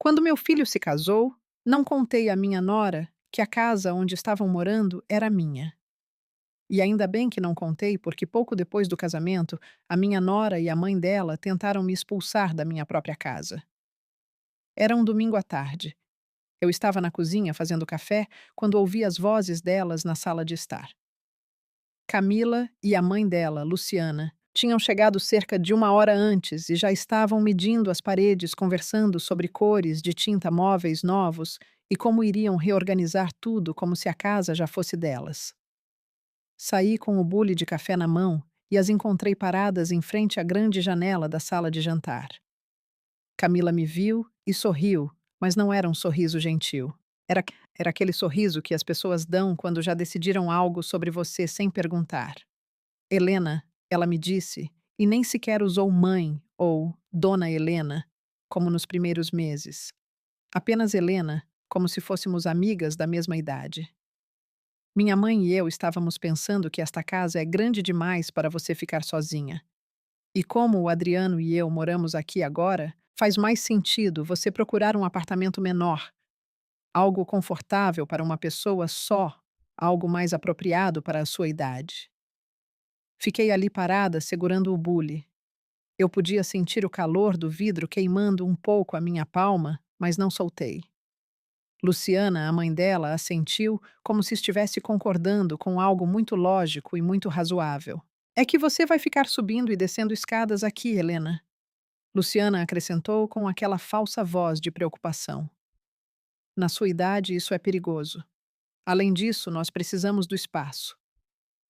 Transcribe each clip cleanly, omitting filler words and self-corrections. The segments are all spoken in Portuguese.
Quando meu filho se casou, não contei à minha nora que a casa onde estavam morando era minha. E ainda bem que não contei, porque pouco depois do casamento, a minha nora e a mãe dela tentaram me expulsar da minha própria casa. Era um domingo à tarde. Eu estava na cozinha fazendo café quando ouvi as vozes delas na sala de estar. Camila e a mãe dela, Luciana, tinham chegado cerca de uma hora antes e já estavam medindo as paredes, conversando sobre cores de tinta móveis novos e como iriam reorganizar tudo como se a casa já fosse delas. Saí com o bule de café na mão e as encontrei paradas em frente à grande janela da sala de jantar. Camila me viu e sorriu, mas não era um sorriso gentil. Era, era aquele sorriso que as pessoas dão quando já decidiram algo sobre você sem perguntar. Helena, ela me disse, e nem sequer usou mãe ou Dona Helena, como nos primeiros meses. Apenas Helena, como se fôssemos amigas da mesma idade. Minha mãe e eu estávamos pensando que esta casa é grande demais para você ficar sozinha. E como o Adriano e eu moramos aqui agora, faz mais sentido você procurar um apartamento menor, algo confortável para uma pessoa só, algo mais apropriado para a sua idade. Fiquei ali parada, segurando o bule. Eu podia sentir o calor do vidro queimando um pouco a minha palma, mas não soltei. Luciana, a mãe dela, assentiu como se estivesse concordando com algo muito lógico e muito razoável. É que você vai ficar subindo e descendo escadas aqui, Helena. Luciana acrescentou com aquela falsa voz de preocupação. Na sua idade, isso é perigoso. Além disso, nós precisamos do espaço.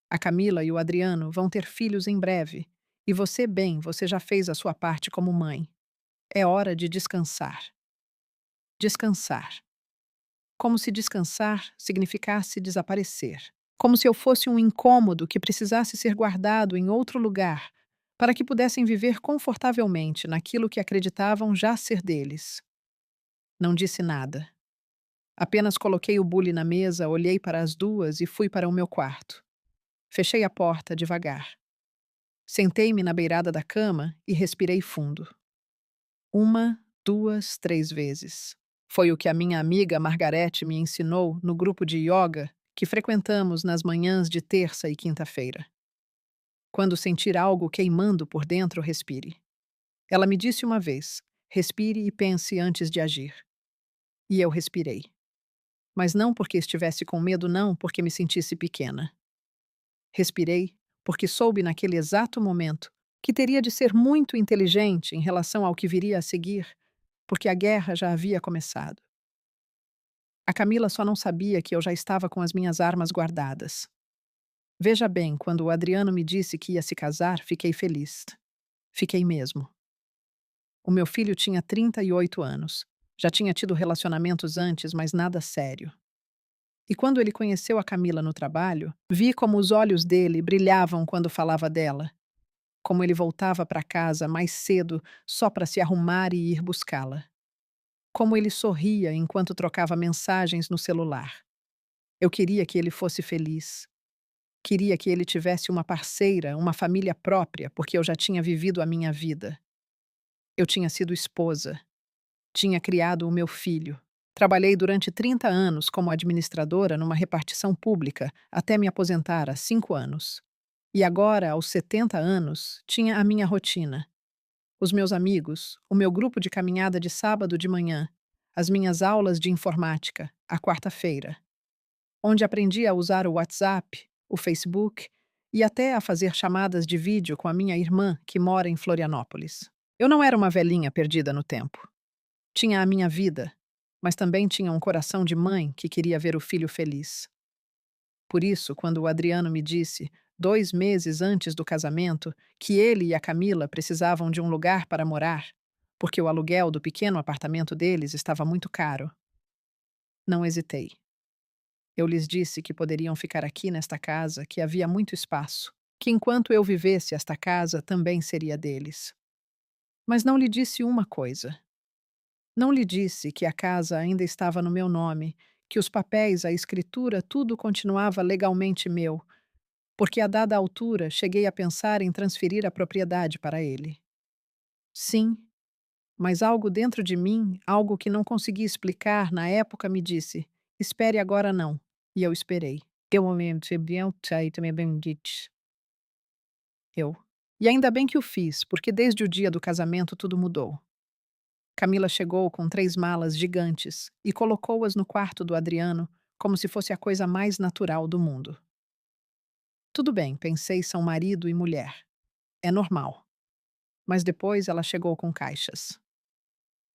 A Camila e o Adriano vão ter filhos em breve. E você, bem, você já fez a sua parte como mãe. É hora de descansar. Descansar. Como se descansar significasse desaparecer. Como se eu fosse um incômodo que precisasse ser guardado em outro lugar, para que pudessem viver confortavelmente naquilo que acreditavam já ser deles. Não disse nada. Apenas coloquei o bule na mesa, olhei para as duas e fui para o meu quarto. Fechei a porta devagar. Sentei-me na beirada da cama e respirei fundo. Uma, duas, três vezes. Foi o que a minha amiga Margarete me ensinou no grupo de yoga que frequentamos nas manhãs de terça e quinta-feira. Quando sentir algo queimando por dentro, respire. Ela me disse uma vez: respire e pense antes de agir. E eu respirei. Mas não porque estivesse com medo, não porque me sentisse pequena. Respirei porque soube naquele exato momento que teria de ser muito inteligente em relação ao que viria a seguir, porque a guerra já havia começado. A Camila só não sabia que eu já estava com as minhas armas guardadas. Veja bem, quando o Adriano me disse que ia se casar, fiquei feliz. Fiquei mesmo. O meu filho tinha 38 anos. Já tinha tido relacionamentos antes, mas nada sério. E quando ele conheceu a Camila no trabalho, vi como os olhos dele brilhavam quando falava dela, como ele voltava para casa mais cedo só para se arrumar e ir buscá-la. Como ele sorria enquanto trocava mensagens no celular. Eu queria que ele fosse feliz. Queria que ele tivesse uma parceira, uma família própria, porque eu já tinha vivido a minha vida. Eu tinha sido esposa. Tinha criado o meu filho. Trabalhei durante 30 anos como administradora numa repartição pública, até me aposentar há 5 anos. E agora, aos 70 anos, tinha a minha rotina. Os meus amigos, o meu grupo de caminhada de sábado de manhã, as minhas aulas de informática, à quarta-feira, onde aprendi a usar o WhatsApp, o Facebook e até a fazer chamadas de vídeo com a minha irmã, que mora em Florianópolis. Eu não era uma velhinha perdida no tempo. Tinha a minha vida, mas também tinha um coração de mãe que queria ver o filho feliz. Por isso, quando o Adriano me disse, 2 meses antes do casamento, que ele e a Camila precisavam de um lugar para morar, porque o aluguel do pequeno apartamento deles estava muito caro, não hesitei. Eu lhes disse que poderiam ficar aqui nesta casa, que havia muito espaço, que enquanto eu vivesse esta casa também seria deles. Mas não lhe disse uma coisa. Não lhe disse que a casa ainda estava no meu nome, que os papéis, a escritura, tudo continuava legalmente meu, porque a dada altura cheguei a pensar em transferir a propriedade para ele. Sim, mas algo dentro de mim, algo que não conseguia explicar na época, me disse: espere agora não. E eu esperei. Eu momento bem também bem dito. Eu. E ainda bem que o fiz, porque desde o dia do casamento tudo mudou. Camila chegou com 3 malas gigantes e colocou-as no quarto do Adriano como se fosse a coisa mais natural do mundo. Tudo bem, pensei, são marido e mulher. É normal. Mas depois ela chegou com caixas.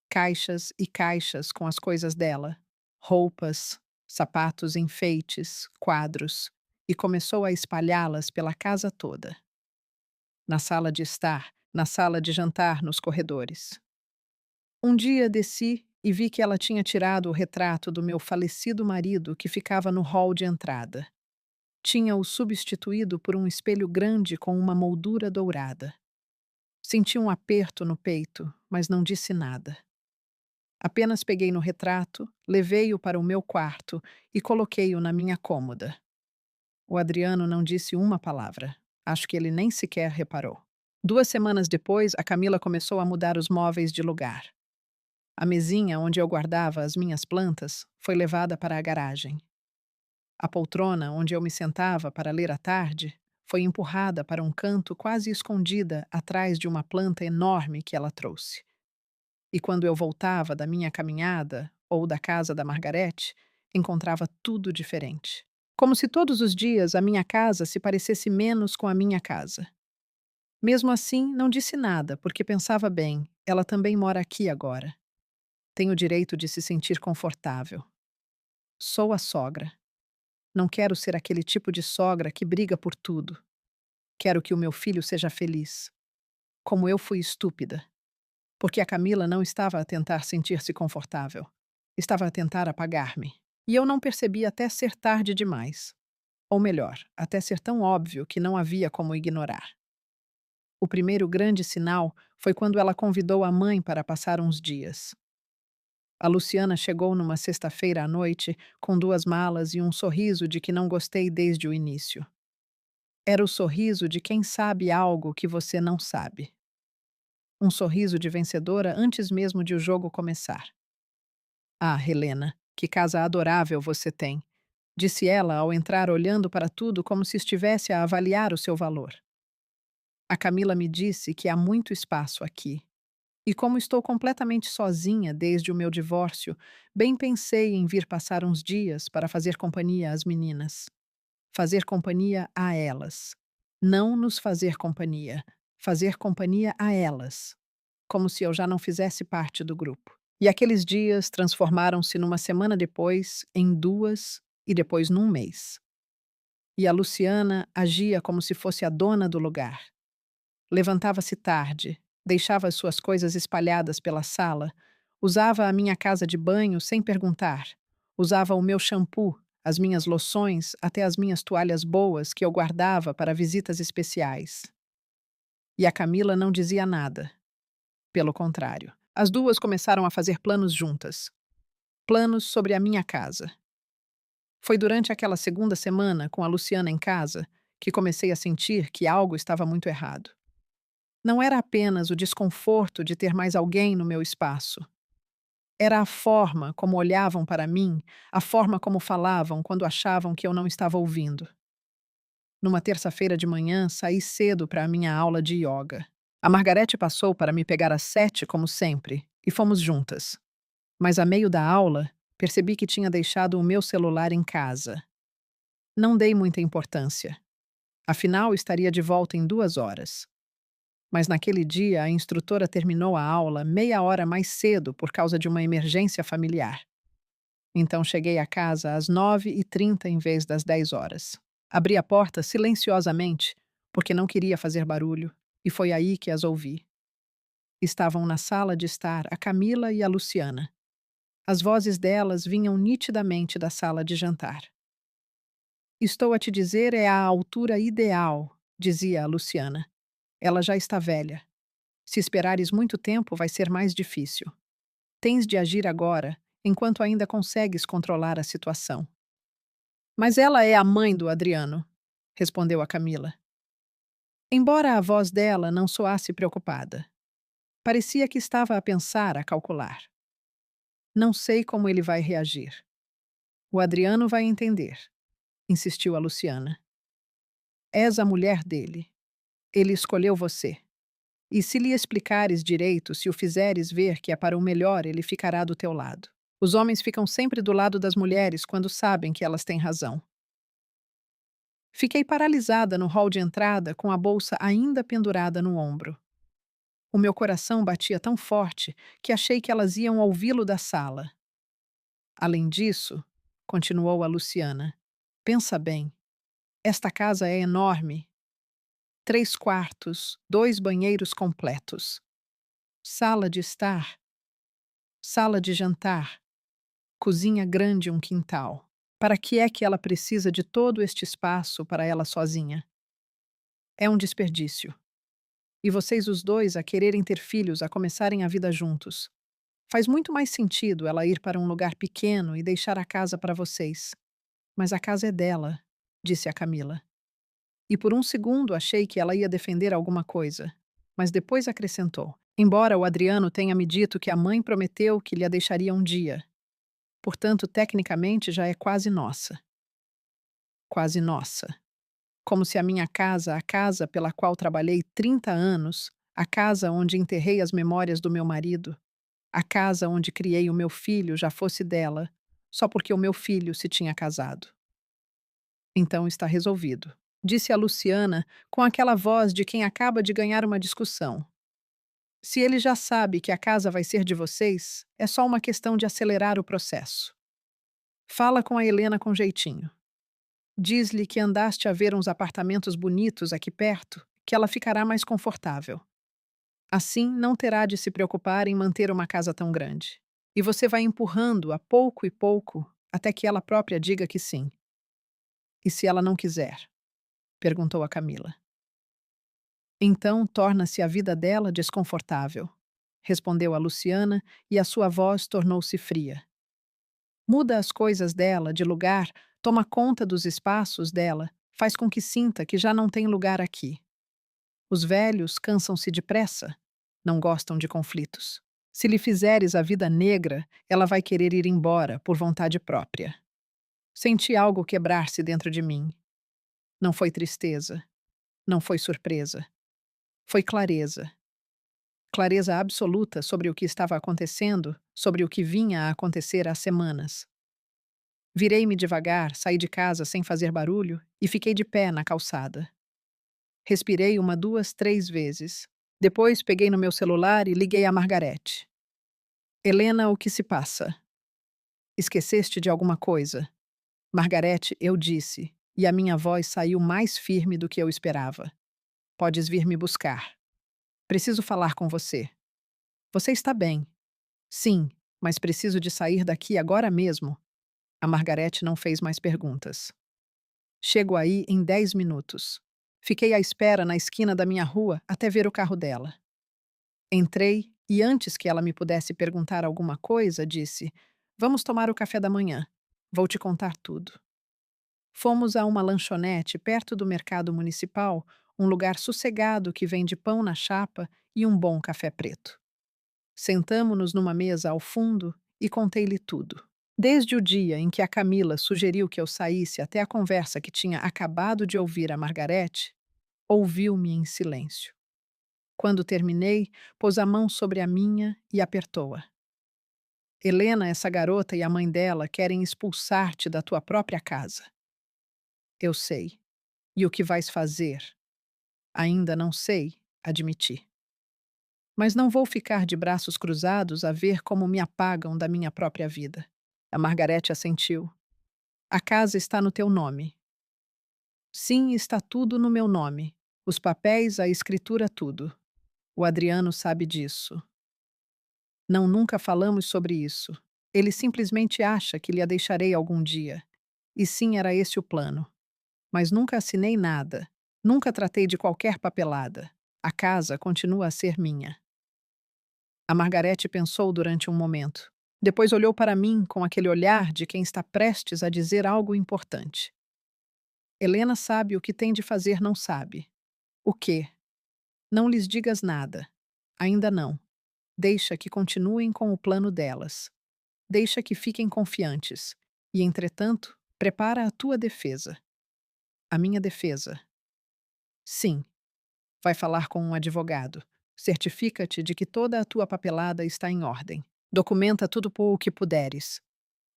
Caixas e caixas com as coisas dela, roupas, sapatos, enfeites, quadros, e começou a espalhá-las pela casa toda. Na sala de estar, na sala de jantar, nos corredores. Um dia desci e vi que ela tinha tirado o retrato do meu falecido marido que ficava no hall de entrada. Tinha-o substituído por um espelho grande com uma moldura dourada. Senti um aperto no peito, mas não disse nada. Apenas peguei no retrato, levei-o para o meu quarto e coloquei-o na minha cômoda. O Adriano não disse uma palavra. Acho que ele nem sequer reparou. 2 semanas depois, a Camila começou a mudar os móveis de lugar. A mesinha onde eu guardava as minhas plantas foi levada para a garagem. A poltrona onde eu me sentava para ler à tarde foi empurrada para um canto quase escondida atrás de uma planta enorme que ela trouxe. E quando eu voltava da minha caminhada ou da casa da Margarete, encontrava tudo diferente. Como se todos os dias a minha casa se parecesse menos com a minha casa. Mesmo assim, não disse nada, porque pensava bem, ela também mora aqui agora. Tem o direito de se sentir confortável. Sou a sogra. Não quero ser aquele tipo de sogra que briga por tudo. Quero que o meu filho seja feliz. Como eu fui estúpida. Porque a Camila não estava a tentar sentir-se confortável. Estava a tentar apagar-me. E eu não percebi até ser tarde demais. Ou melhor, até ser tão óbvio que não havia como ignorar. O primeiro grande sinal foi quando ela convidou a mãe para passar uns dias. A Luciana chegou numa sexta-feira à noite com 2 malas e um sorriso de que não gostei desde o início. Era o sorriso de quem sabe algo que você não sabe. Um sorriso de vencedora antes mesmo de o jogo começar. Ah, Helena, que casa adorável você tem, disse ela ao entrar olhando para tudo como se estivesse a avaliar o seu valor. A Camila me disse que há muito espaço aqui. E como estou completamente sozinha desde o meu divórcio, bem pensei em vir passar uns dias para fazer companhia às meninas. Fazer companhia a elas. Não nos fazer companhia a elas. Como se eu já não fizesse parte do grupo. E aqueles dias transformaram-se numa semana depois, em 2 e depois num mês. E a Luciana agia como se fosse a dona do lugar. Levantava-se tarde, deixava as suas coisas espalhadas pela sala, usava a minha casa de banho sem perguntar, usava o meu shampoo, as minhas loções, até as minhas toalhas boas que eu guardava para visitas especiais. E a Camila não dizia nada. Pelo contrário, as duas começaram a fazer planos juntas. Planos sobre a minha casa. Foi durante aquela segunda semana, com a Luciana em casa, que comecei a sentir que algo estava muito errado. Não era apenas o desconforto de ter mais alguém no meu espaço. Era a forma como olhavam para mim, a forma como falavam quando achavam que eu não estava ouvindo. Numa terça-feira de manhã, saí cedo para a minha aula de yoga. A Margarete passou para me pegar às 7, como sempre, e fomos juntas. Mas a meio da aula, percebi que tinha deixado o meu celular em casa. Não dei muita importância. Afinal, estaria de volta em 2 horas. Mas naquele dia, a instrutora terminou a aula meia hora mais cedo por causa de uma emergência familiar. Então cheguei a casa às 9h30 em vez das 10 horas. Abri a porta silenciosamente, porque não queria fazer barulho, e foi aí que as ouvi. Estavam na sala de estar a Camila e a Luciana. As vozes delas vinham nitidamente da sala de jantar. Estou a te dizer é a altura ideal, dizia a Luciana. Ela já está velha. Se esperares muito tempo, vai ser mais difícil. Tens de agir agora, enquanto ainda consegues controlar a situação. Mas ela é a mãe do Adriano, respondeu a Camila. Embora a voz dela não soasse preocupada. Parecia que estava a pensar, a calcular. Não sei como ele vai reagir. O Adriano vai entender, insistiu a Luciana. És a mulher dele. Ele escolheu você. E se lhe explicares direito, se o fizeres ver que é para o melhor, ele ficará do teu lado. Os homens ficam sempre do lado das mulheres quando sabem que elas têm razão. Fiquei paralisada no hall de entrada com a bolsa ainda pendurada no ombro. O meu coração batia tão forte que achei que elas iam ouvi-lo da sala. Além disso, continuou a Luciana, pensa bem, esta casa é enorme. 3 quartos, 2 banheiros completos. Sala de estar, sala de jantar, cozinha grande e um quintal. Para que é que ela precisa de todo este espaço para ela sozinha? É um desperdício. E vocês os dois a quererem ter filhos, a começarem a vida juntos. Faz muito mais sentido ela ir para um lugar pequeno e deixar a casa para vocês. Mas a casa é dela, disse a Camila. E por um segundo achei que ela ia defender alguma coisa, mas depois acrescentou: embora o Adriano tenha me dito que a mãe prometeu que lhe a deixaria um dia. Portanto, tecnicamente já é quase nossa. Quase nossa. Como se a minha casa, a casa pela qual trabalhei 30 anos, a casa onde enterrei as memórias do meu marido, a casa onde criei o meu filho já fosse dela, só porque o meu filho se tinha casado. Então está resolvido, disse a Luciana com aquela voz de quem acaba de ganhar uma discussão. Se ele já sabe que a casa vai ser de vocês, é só uma questão de acelerar o processo. Fala com a Helena com jeitinho. Diz-lhe que andaste a ver uns apartamentos bonitos aqui perto, que ela ficará mais confortável. Assim, não terá de se preocupar em manter uma casa tão grande. E você vai empurrando a pouco e pouco até que ela própria diga que sim. E se ela não quiser? Perguntou a Camila. Então torna-se a vida dela desconfortável, respondeu a Luciana e a sua voz tornou-se fria. Muda as coisas dela de lugar, toma conta dos espaços dela, faz com que sinta que já não tem lugar aqui. Os velhos cansam-se depressa, não gostam de conflitos. Se lhe fizeres a vida negra, ela vai querer ir embora por vontade própria. Senti algo quebrar-se dentro de mim. Não foi tristeza, não foi surpresa. Foi clareza. Clareza absoluta sobre o que estava acontecendo, sobre o que vinha a acontecer há semanas. Virei-me devagar, saí de casa sem fazer barulho e fiquei de pé na calçada. Respirei 1, 2, 3 vezes. Depois peguei no meu celular e liguei a Margarete. Helena, o que se passa? Esqueceste de alguma coisa? Margarete, eu disse, e a minha voz saiu mais firme do que eu esperava. Podes vir me buscar. Preciso falar com você. Você está bem? Sim, mas preciso de sair daqui agora mesmo. A Margarete não fez mais perguntas. Chego aí em 10 minutos. Fiquei à espera na esquina da minha rua até ver o carro dela. Entrei e, antes que ela me pudesse perguntar alguma coisa, disse: vamos tomar o café da manhã. Vou te contar tudo. Fomos a uma lanchonete perto do mercado municipal, um lugar sossegado que vende pão na chapa e um bom café preto. Sentamo-nos numa mesa ao fundo e contei-lhe tudo. Desde o dia em que a Camila sugeriu que eu saísse até a conversa que tinha acabado de ouvir a Margarete, ouviu-me em silêncio. Quando terminei, pôs a mão sobre a minha e apertou-a. Helena, essa garota e a mãe dela querem expulsar-te da tua própria casa. Eu sei. E o que vais fazer? Ainda não sei, admiti. Mas não vou ficar de braços cruzados a ver como me apagam da minha própria vida. A Margarete assentiu. A casa está no teu nome. Sim, está tudo no meu nome. Os papéis, a escritura, tudo. O Adriano sabe disso. Não, nunca falamos sobre isso. Ele simplesmente acha que lhe a deixarei algum dia. E sim, era esse o plano. Mas nunca assinei nada. Nunca tratei de qualquer papelada. A casa continua a ser minha. A Margarete pensou durante um momento. Depois olhou para mim com aquele olhar de quem está prestes a dizer algo importante. Helena sabe o que tem de fazer, não sabe. O quê? Não lhes digas nada. Ainda não. Deixa que continuem com o plano delas. Deixa que fiquem confiantes. E, entretanto, prepara a tua defesa. A minha defesa. Sim, vai falar com um advogado. Certifica-te de que toda a tua papelada está em ordem. Documenta tudo o que puderes.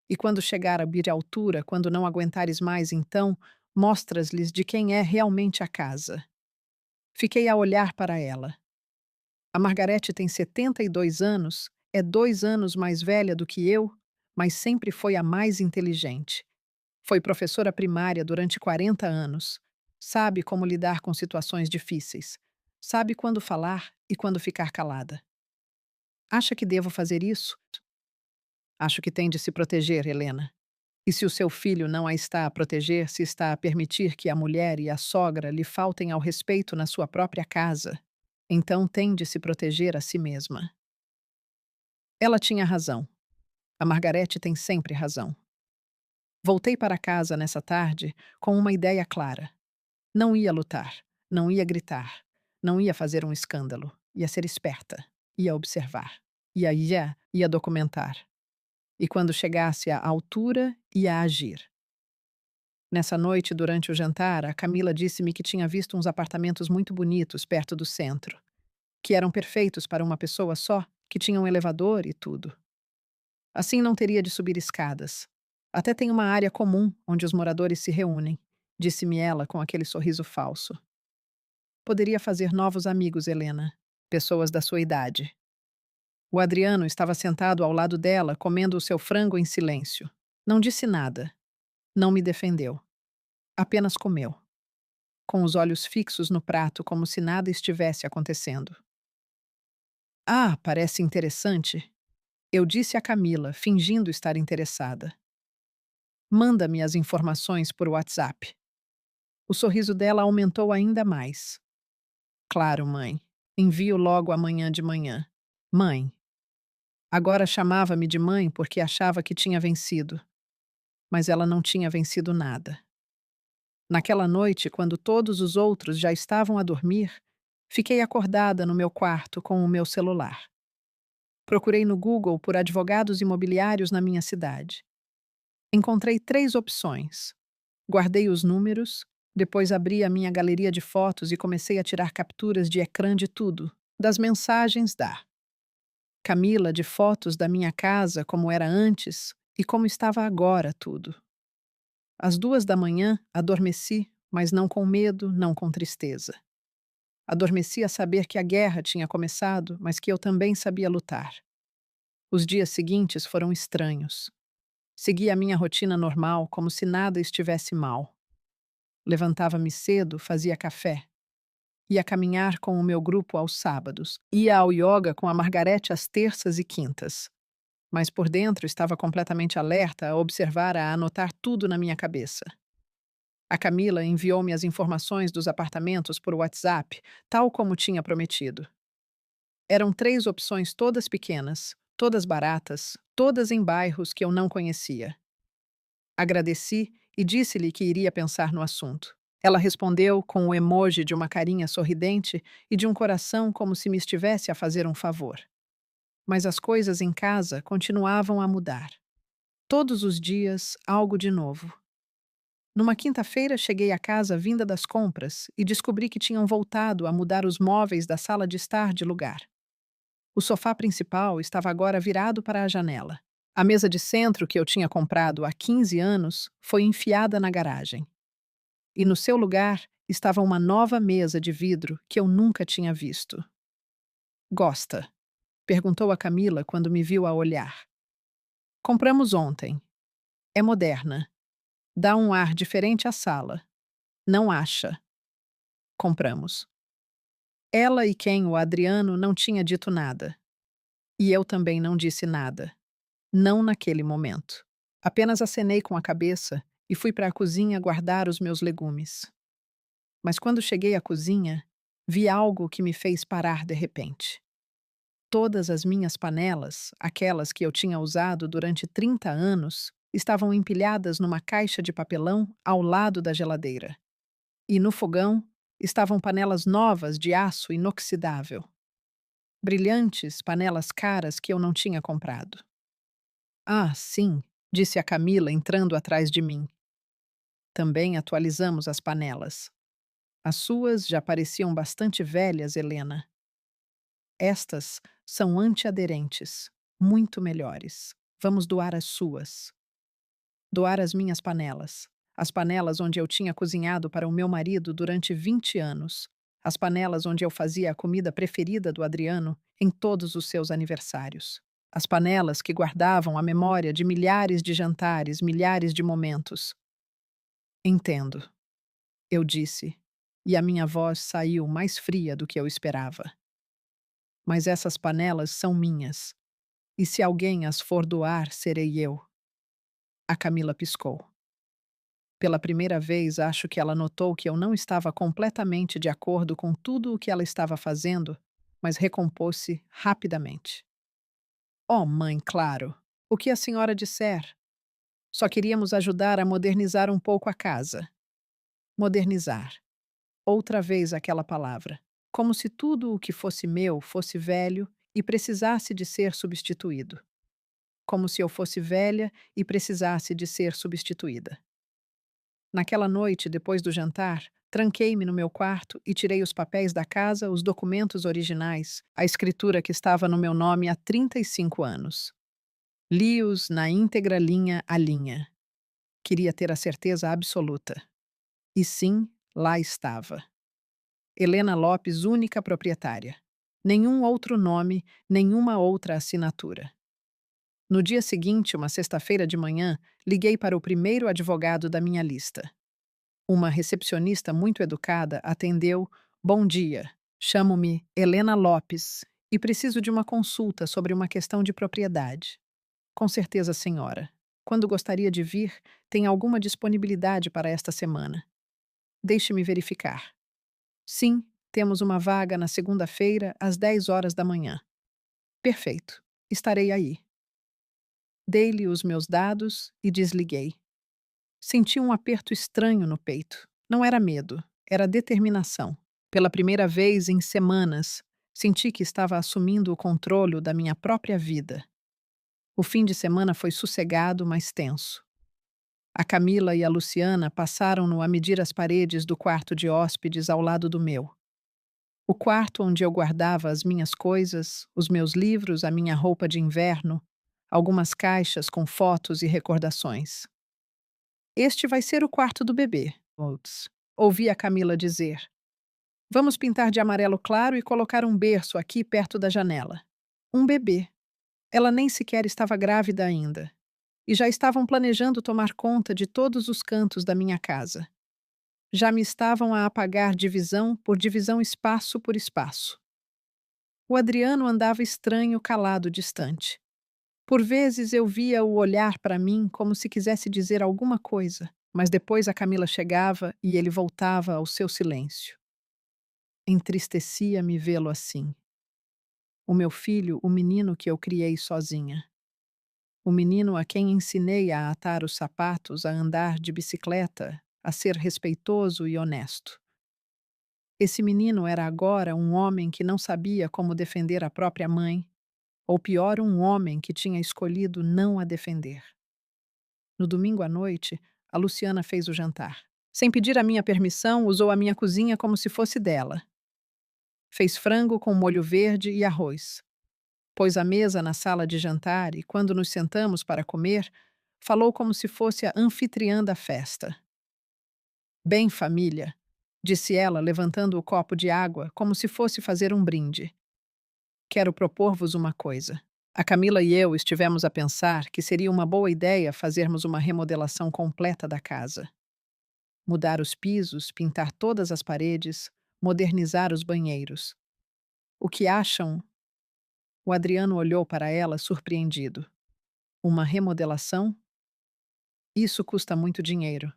E quando chegar a vir à altura, quando não aguentares mais, então, mostras-lhes de quem é realmente a casa. Fiquei a olhar para ela. A Margarete tem 72 anos, é 2 anos mais velha do que eu, mas sempre foi a mais inteligente. Foi professora primária durante 40 anos. Sabe como lidar com situações difíceis. Sabe quando falar e quando ficar calada. Acha que devo fazer isso? Acho que tem de se proteger, Helena. E se o seu filho não a está a proteger, se está a permitir que a mulher e a sogra lhe faltem ao respeito na sua própria casa, então tem de se proteger a si mesma. Ela tinha razão. A Margarete tem sempre razão. Voltei para casa nessa tarde com uma ideia clara. Não ia lutar, não ia gritar, não ia fazer um escândalo, ia ser esperta, ia observar, ia documentar. E quando chegasse à altura, ia agir. Nessa noite, durante o jantar, a Camila disse-me que tinha visto uns apartamentos muito bonitos perto do centro, que eram perfeitos para uma pessoa só, que tinham elevador e tudo. Assim não teria de subir escadas. Até tem uma área comum onde os moradores se reúnem, disse-me ela com aquele sorriso falso. Poderia fazer novos amigos, Helena, pessoas da sua idade. O Adriano estava sentado ao lado dela, comendo o seu frango em silêncio. Não disse nada. Não me defendeu. Apenas comeu, com os olhos fixos no prato como se nada estivesse acontecendo. Ah, parece interessante. Eu disse a Camila, fingindo estar interessada. Manda-me as informações por WhatsApp. O sorriso dela aumentou ainda mais. Claro, mãe. Envio logo amanhã de manhã. Mãe. Agora chamava-me de mãe porque achava que tinha vencido. Mas ela não tinha vencido nada. Naquela noite, quando todos os outros já estavam a dormir, fiquei acordada no meu quarto com o meu celular. Procurei no Google por advogados imobiliários na minha cidade. Encontrei 3 opções. Guardei os números, depois abri a minha galeria de fotos e comecei a tirar capturas de ecrã de tudo, das mensagens da Camila, de fotos da minha casa como era antes e como estava agora tudo. Às 2 da manhã, adormeci, mas não com medo, não com tristeza. Adormeci a saber que a guerra tinha começado, mas que eu também sabia lutar. Os dias seguintes foram estranhos. Segui a minha rotina normal, como se nada estivesse mal. Levantava-me cedo, fazia café. Ia caminhar com o meu grupo aos sábados. Ia ao yoga com a Margarete às terças e quintas. Mas por dentro estava completamente alerta a observar, a anotar tudo na minha cabeça. A Camila enviou-me as informações dos apartamentos por WhatsApp, tal como tinha prometido. Eram 3 opções todas pequenas, todas baratas, todas em bairros que eu não conhecia. Agradeci e disse-lhe que iria pensar no assunto. Ela respondeu com o emoji de uma carinha sorridente e de um coração como se me estivesse a fazer um favor. Mas as coisas em casa continuavam a mudar. Todos os dias, algo de novo. Numa quinta-feira, cheguei à casa vinda das compras e descobri que tinham voltado a mudar os móveis da sala de estar de lugar. O sofá principal estava agora virado para a janela. A mesa de centro que eu tinha comprado há 15 anos foi enfiada na garagem. E no seu lugar estava uma nova mesa de vidro que eu nunca tinha visto. Gosta? Perguntou a Camila quando me viu a olhar. Compramos ontem. É moderna. Dá um ar diferente à sala. Não acha? Compramos. Ela e quem, o Adriano, não tinha dito nada. E eu também não disse nada. Não naquele momento. Apenas acenei com a cabeça e fui para a cozinha guardar os meus legumes. Mas quando cheguei à cozinha, vi algo que me fez parar de repente. Todas as minhas panelas, aquelas que eu tinha usado durante 30 anos, estavam empilhadas numa caixa de papelão ao lado da geladeira. E no fogão estavam panelas novas de aço inoxidável. Brilhantes panelas caras que eu não tinha comprado. Ah, sim, disse a Camila entrando atrás de mim. Também atualizamos as panelas. As suas já pareciam bastante velhas, Helena. Estas são antiaderentes, muito melhores. Vamos doar as suas. Doar as minhas panelas. As panelas onde eu tinha cozinhado para o meu marido durante 20 anos. As panelas onde eu fazia a comida preferida do Adriano em todos os seus aniversários. As panelas que guardavam a memória de milhares de jantares, milhares de momentos. Entendo, eu disse, e a minha voz saiu mais fria do que eu esperava. Mas essas panelas são minhas, e se alguém as for doar, serei eu. A Camila piscou. Pela primeira vez, acho que ela notou que eu não estava completamente de acordo com tudo o que ela estava fazendo, mas recompôs-se rapidamente. Oh, mãe, claro. O que a senhora disser? Só queríamos ajudar a modernizar um pouco a casa. Modernizar. Outra vez aquela palavra. Como se tudo o que fosse meu fosse velho e precisasse de ser substituído. Como se eu fosse velha e precisasse de ser substituída. Naquela noite, depois do jantar, tranquei-me no meu quarto e tirei os papéis da casa, os documentos originais, a escritura que estava no meu nome há 35 anos. Li-os na íntegra linha a linha. Queria ter a certeza absoluta. E sim, lá estava. Helena Lopes, única proprietária. Nenhum outro nome, nenhuma outra assinatura. No dia seguinte, uma sexta-feira de manhã, liguei para o primeiro advogado da minha lista. Uma recepcionista muito educada atendeu. Bom dia. Chamo-me Helena Lopes e preciso de uma consulta sobre uma questão de propriedade. Com certeza, senhora. Quando gostaria de vir, tem alguma disponibilidade para esta semana? Deixe-me verificar. Sim, temos uma vaga na segunda-feira, às 10 horas da manhã. Perfeito. Estarei aí. Dei-lhe os meus dados e desliguei. Senti um aperto estranho no peito. Não era medo, era determinação. Pela primeira vez em semanas, senti que estava assumindo o controle da minha própria vida. O fim de semana foi sossegado, mas tenso. A Camila e a Luciana passaram-no a medir as paredes do quarto de hóspedes ao lado do meu. O quarto onde eu guardava as minhas coisas, os meus livros, a minha roupa de inverno, algumas caixas com fotos e recordações. Este vai ser o quarto do bebê, Oates. Ouvi a Camila dizer. Vamos pintar de amarelo claro e colocar um berço aqui perto da janela. Um bebê. Ela nem sequer estava grávida ainda. E já estavam planejando tomar conta de todos os cantos da minha casa. Já me estavam a apagar divisão por divisão, espaço por espaço. O Adriano andava estranho, calado, distante. Por vezes eu via-o olhar para mim como se quisesse dizer alguma coisa, mas depois a Camila chegava e ele voltava ao seu silêncio. Entristecia-me vê-lo assim. O meu filho, o menino que eu criei sozinha. O menino a quem ensinei a atar os sapatos, a andar de bicicleta, a ser respeitoso e honesto. Esse menino era agora um homem que não sabia como defender a própria mãe, ou pior, um homem que tinha escolhido não a defender. No domingo à noite, a Luciana fez o jantar. Sem pedir a minha permissão, usou a minha cozinha como se fosse dela. Fez frango com molho verde e arroz. Pôs a mesa na sala de jantar e, quando nos sentamos para comer, falou como se fosse a anfitriã da festa. Bem, família, disse ela, levantando o copo de água como se fosse fazer um brinde. Quero propor-vos uma coisa. A Camila e eu estivemos a pensar que seria uma boa ideia fazermos uma remodelação completa da casa. Mudar os pisos, pintar todas as paredes, modernizar os banheiros. O que acham? O Adriano olhou para ela surpreendido. Uma remodelação? Isso custa muito dinheiro.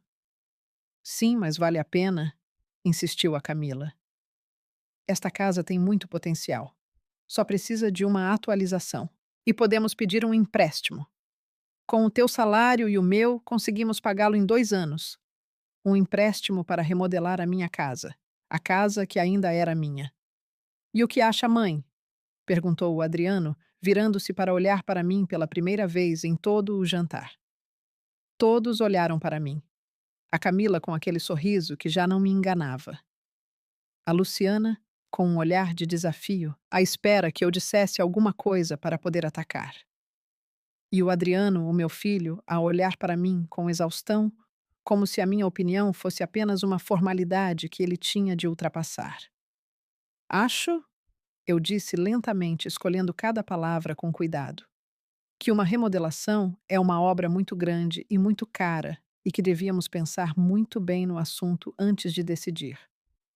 Sim, mas vale a pena, insistiu a Camila. Esta casa tem muito potencial. Só precisa de uma atualização. E podemos pedir um empréstimo. Com o teu salário e o meu, conseguimos pagá-lo em 2 anos. Um empréstimo para remodelar a minha casa. A casa que ainda era minha. E o que acha a mãe? Perguntou o Adriano, virando-se para olhar para mim pela primeira vez em todo o jantar. Todos olharam para mim. A Camila com aquele sorriso que já não me enganava. A Luciana com um olhar de desafio, à espera que eu dissesse alguma coisa para poder atacar. E o Adriano, o meu filho, a olhar para mim com exaustão, como se a minha opinião fosse apenas uma formalidade que ele tinha de ultrapassar. Acho, eu disse lentamente, escolhendo cada palavra com cuidado, que uma remodelação é uma obra muito grande e muito cara e que devíamos pensar muito bem no assunto antes de decidir.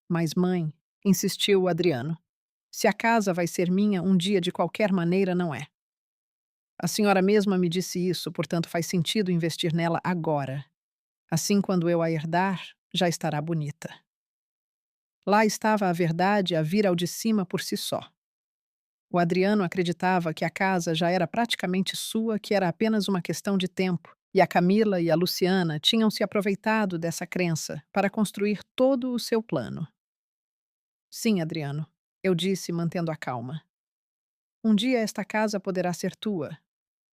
Mas, mãe, insistiu o Adriano, se a casa vai ser minha um dia de qualquer maneira, não é. A senhora mesma me disse isso, portanto faz sentido investir nela agora. Assim, quando eu a herdar, já estará bonita. Lá estava a verdade a vir ao de cima por si só. O Adriano acreditava que a casa já era praticamente sua, que era apenas uma questão de tempo, e a Camila e a Luciana tinham se aproveitado dessa crença para construir todo o seu plano. Sim, Adriano, eu disse, mantendo a calma. Um dia esta casa poderá ser tua,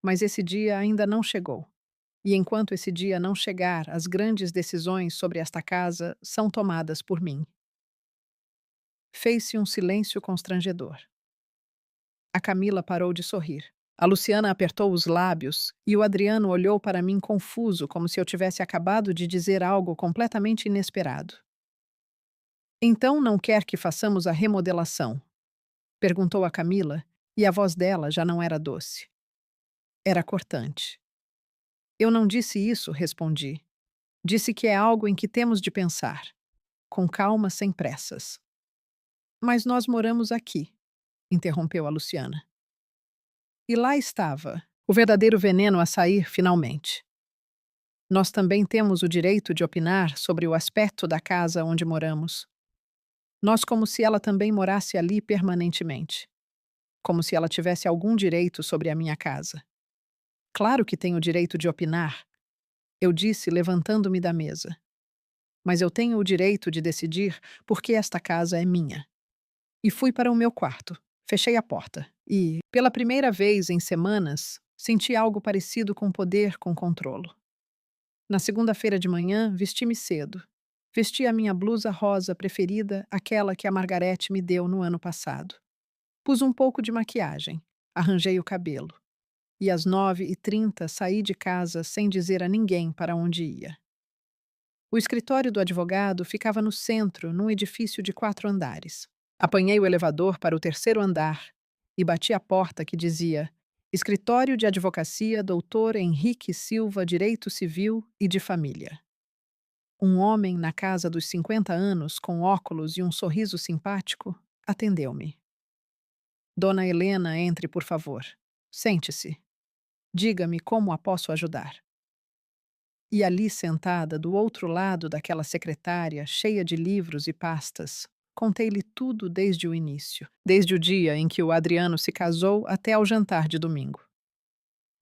mas esse dia ainda não chegou. E enquanto esse dia não chegar, as grandes decisões sobre esta casa são tomadas por mim. Fez-se um silêncio constrangedor. A Camila parou de sorrir. A Luciana apertou os lábios e o Adriano olhou para mim confuso, como se eu tivesse acabado de dizer algo completamente inesperado. Então não quer que façamos a remodelação? Perguntou a Camila, e a voz dela já não era doce. Era cortante. Eu não disse isso, respondi. Disse que é algo em que temos de pensar, com calma, sem pressas. Mas nós moramos aqui, interrompeu a Luciana. E lá estava, o verdadeiro veneno a sair finalmente. Nós também temos o direito de opinar sobre o aspecto da casa onde moramos. Nós, como se ela também morasse ali permanentemente. Como se ela tivesse algum direito sobre a minha casa. Claro que tenho o direito de opinar, eu disse, levantando-me da mesa. Mas eu tenho o direito de decidir porque esta casa é minha. E fui para o meu quarto. Fechei a porta e, pela primeira vez em semanas, senti algo parecido com poder com controlo. Na segunda-feira de manhã, vesti-me cedo. Vesti a minha blusa rosa preferida, aquela que a Margarete me deu no ano passado. Pus um pouco de maquiagem, arranjei o cabelo. E às 9h30 saí de casa sem dizer a ninguém para onde ia. O escritório do advogado ficava no centro, num edifício de 4 andares. Apanhei o elevador para o terceiro andar e bati a porta que dizia Escritório de Advocacia Dr. Henrique Silva Direito Civil e de Família. Um homem na casa dos 50 anos, com óculos e um sorriso simpático, atendeu-me. Dona Helena, entre, por favor. Sente-se. Diga-me como a posso ajudar. E ali sentada, do outro lado daquela secretária, cheia de livros e pastas, contei-lhe tudo desde o início, desde o dia em que o Adriano se casou até ao jantar de domingo.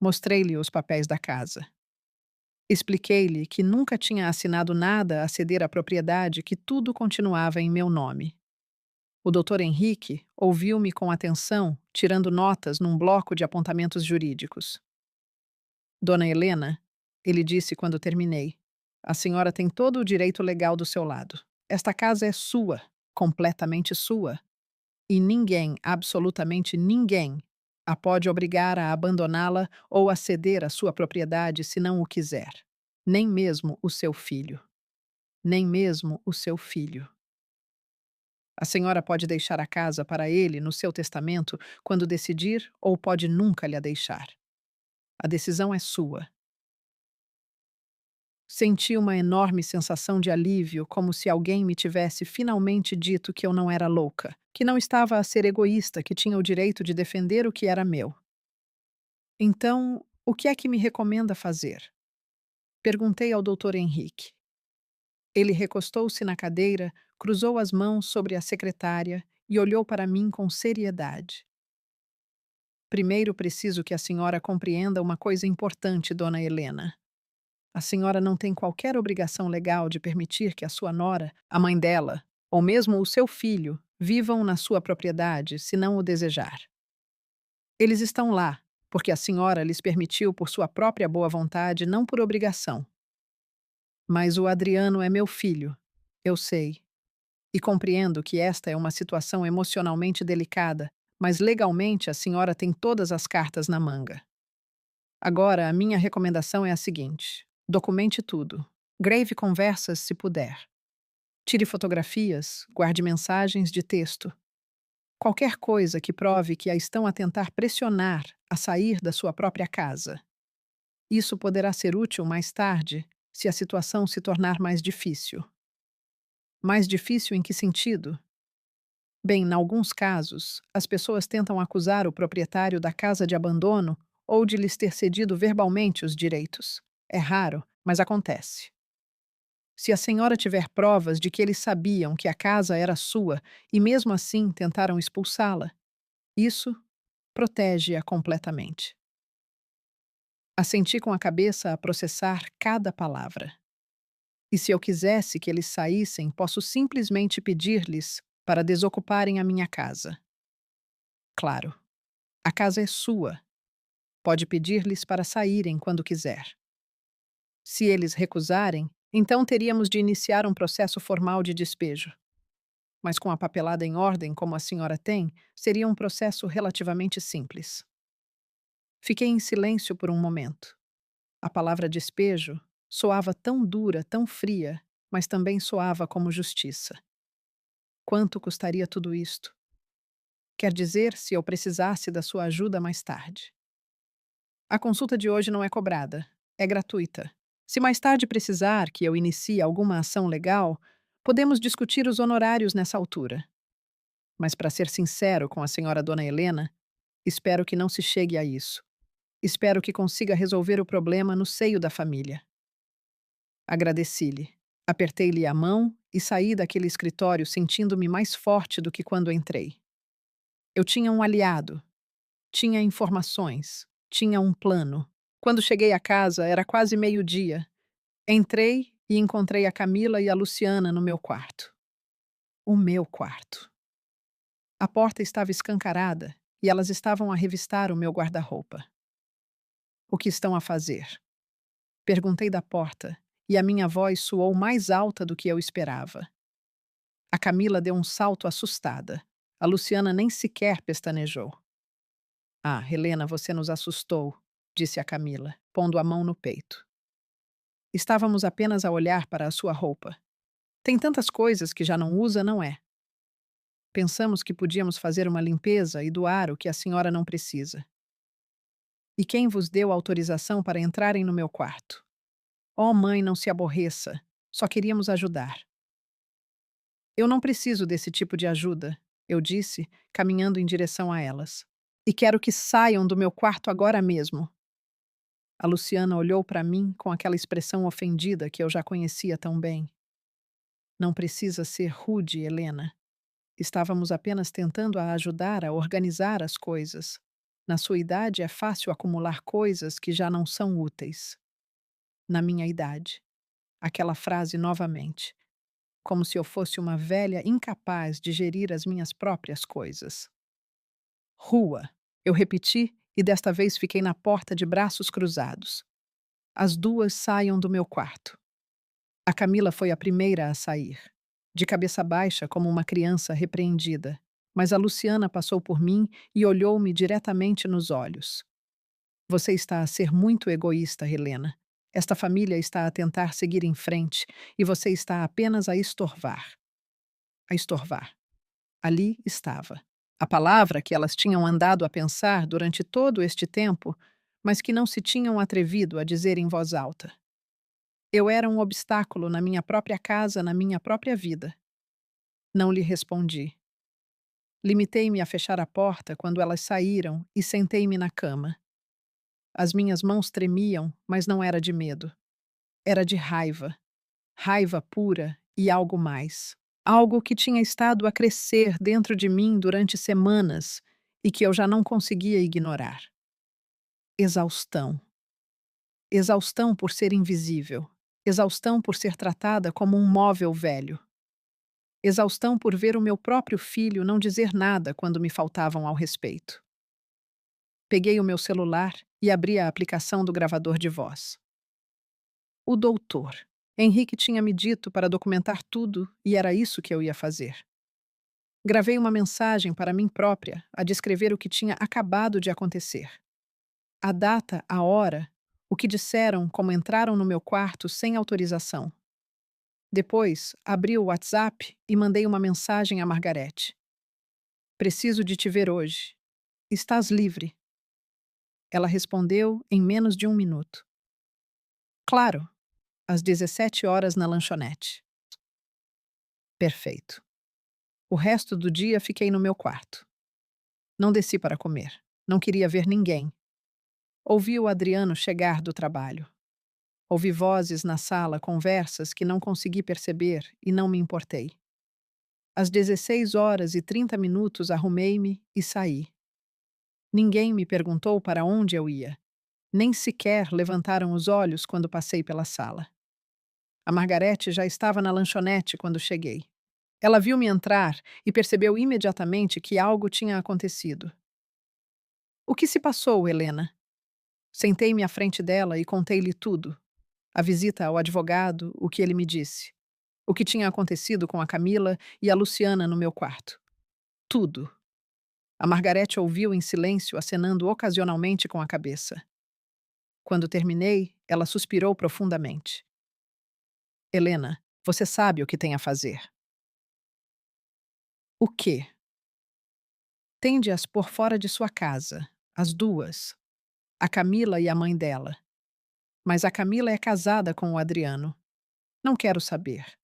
Mostrei-lhe os papéis da casa. Expliquei-lhe que nunca tinha assinado nada a ceder a propriedade, que tudo continuava em meu nome. O Dr. Henrique ouviu-me com atenção, tirando notas num bloco de apontamentos jurídicos. Dona Helena, ele disse quando terminei, a senhora tem todo o direito legal do seu lado. Esta casa é sua, completamente sua. E ninguém, absolutamente ninguém, a pode obrigar a abandoná-la ou a ceder a sua propriedade se não o quiser. Nem mesmo o seu filho. Nem mesmo o seu filho. A senhora pode deixar a casa para ele no seu testamento quando decidir ou pode nunca lhe a deixar. A decisão é sua. Senti uma enorme sensação de alívio, como se alguém me tivesse finalmente dito que eu não era louca, que não estava a ser egoísta, que tinha o direito de defender o que era meu. Então, o que é que me recomenda fazer? Perguntei ao Dr. Henrique. Ele recostou-se na cadeira, cruzou as mãos sobre a secretária e olhou para mim com seriedade. Primeiro preciso que a senhora compreenda uma coisa importante, dona Helena. A senhora não tem qualquer obrigação legal de permitir que a sua nora, a mãe dela, ou mesmo o seu filho, vivam na sua propriedade, se não o desejar. Eles estão lá, porque a senhora lhes permitiu por sua própria boa vontade, não por obrigação. Mas o Adriano é meu filho, eu sei, e compreendo que esta é uma situação emocionalmente delicada, mas legalmente a senhora tem todas as cartas na manga. Agora, a minha recomendação é a seguinte: documente tudo. Grave conversas se puder. Tire fotografias, guarde mensagens de texto. Qualquer coisa que prove que a estão a tentar pressionar a sair da sua própria casa. Isso poderá ser útil mais tarde, se a situação se tornar mais difícil. Mais difícil em que sentido? Bem, em alguns casos, as pessoas tentam acusar o proprietário da casa de abandono ou de lhes ter cedido verbalmente os direitos. É raro, mas acontece. Se a senhora tiver provas de que eles sabiam que a casa era sua e mesmo assim tentaram expulsá-la, isso protege-a completamente. Assenti com a cabeça a processar cada palavra. E se eu quisesse que eles saíssem, posso simplesmente pedir-lhes para desocuparem a minha casa. Claro, a casa é sua. Pode pedir-lhes para saírem quando quiser. Se eles recusarem, então teríamos de iniciar um processo formal de despejo. Mas com a papelada em ordem como a senhora tem, seria um processo relativamente simples. Fiquei em silêncio por um momento. A palavra despejo soava tão dura, tão fria, mas também soava como justiça. Quanto custaria tudo isto? Quer dizer, se eu precisasse da sua ajuda mais tarde. A consulta de hoje não é cobrada, é gratuita. Se mais tarde precisar que eu inicie alguma ação legal, podemos discutir os honorários nessa altura. Mas, para ser sincero com a senhora Dona Helena, espero que não se chegue a isso. Espero que consiga resolver o problema no seio da família. Agradeci-lhe. Apertei-lhe a mão e saí daquele escritório sentindo-me mais forte do que quando entrei. Eu tinha um aliado, tinha informações, tinha um plano. Quando cheguei à casa, era quase meio-dia. Entrei e encontrei a Camila e a Luciana no meu quarto. O meu quarto. A porta estava escancarada e elas estavam a revistar o meu guarda-roupa. O que estão a fazer? Perguntei da porta e a minha voz soou mais alta do que eu esperava. A Camila deu um salto assustada. A Luciana nem sequer pestanejou. Ah, Helena, você nos assustou, disse a Camila, pondo a mão no peito. Estávamos apenas a olhar para a sua roupa. Tem tantas coisas que já não usa, não é? Pensamos que podíamos fazer uma limpeza e doar o que a senhora não precisa. E quem vos deu autorização para entrarem no meu quarto? Oh, mãe, não se aborreça. Só queríamos ajudar. Eu não preciso desse tipo de ajuda, eu disse, caminhando em direção a elas. E quero que saiam do meu quarto agora mesmo. A Luciana olhou para mim com aquela expressão ofendida que eu já conhecia tão bem. Não precisa ser rude, Helena. Estávamos apenas tentando a ajudar a organizar as coisas. Na sua idade é fácil acumular coisas que já não são úteis. Na minha idade. Aquela frase novamente. Como se eu fosse uma velha incapaz de gerir as minhas próprias coisas. Rua. Eu repeti e desta vez fiquei na porta de braços cruzados. As duas saiam do meu quarto. A Camila foi a primeira a sair, de cabeça baixa como uma criança repreendida, mas a Luciana passou por mim e olhou-me diretamente nos olhos. Você está a ser muito egoísta, Helena. Esta família está a tentar seguir em frente e você está apenas a estorvar. A estorvar. Ali estava. A palavra que elas tinham andado a pensar durante todo este tempo, mas que não se tinham atrevido a dizer em voz alta. Eu era um obstáculo na minha própria casa, na minha própria vida. Não lhe respondi. Limitei-me a fechar a porta quando elas saíram e sentei-me na cama. As minhas mãos tremiam, mas não era de medo. Era de raiva. Raiva pura e algo mais. Algo que tinha estado a crescer dentro de mim durante semanas e que eu já não conseguia ignorar. Exaustão. Exaustão por ser invisível. Exaustão por ser tratada como um móvel velho. Exaustão por ver o meu próprio filho não dizer nada quando me faltavam ao respeito. Peguei o meu celular e abri a aplicação do gravador de voz. O doutor. Henrique tinha me dito para documentar tudo e era isso que eu ia fazer. Gravei uma mensagem para mim própria a descrever o que tinha acabado de acontecer. A data, a hora, o que disseram, como entraram no meu quarto sem autorização. Depois, abri o WhatsApp e mandei uma mensagem a Margarete. Preciso de te ver hoje. Estás livre? Ela respondeu em menos de um minuto. Claro, às 17 horas na lanchonete. Perfeito. O resto do dia fiquei no meu quarto. Não desci para comer. Não queria ver ninguém. Ouvi o Adriano chegar do trabalho. Ouvi vozes na sala, conversas que não consegui perceber e não me importei. Às 16 horas e 30 minutos arrumei-me e saí. Ninguém me perguntou para onde eu ia. Nem sequer levantaram os olhos quando passei pela sala. A Margarete já estava na lanchonete quando cheguei. Ela viu-me entrar e percebeu imediatamente que algo tinha acontecido. O que se passou, Helena? Sentei-me à frente dela e contei-lhe tudo. A visita ao advogado, o que ele me disse. O que tinha acontecido com a Camila e a Luciana no meu quarto. Tudo. A Margarete ouviu em silêncio, acenando ocasionalmente com a cabeça. Quando terminei, ela suspirou profundamente. Helena, você sabe o que tem a fazer. O quê? Tem de as pôr fora de sua casa, as duas. A Camila e a mãe dela. Mas a Camila é casada com o Adriano. Não quero saber.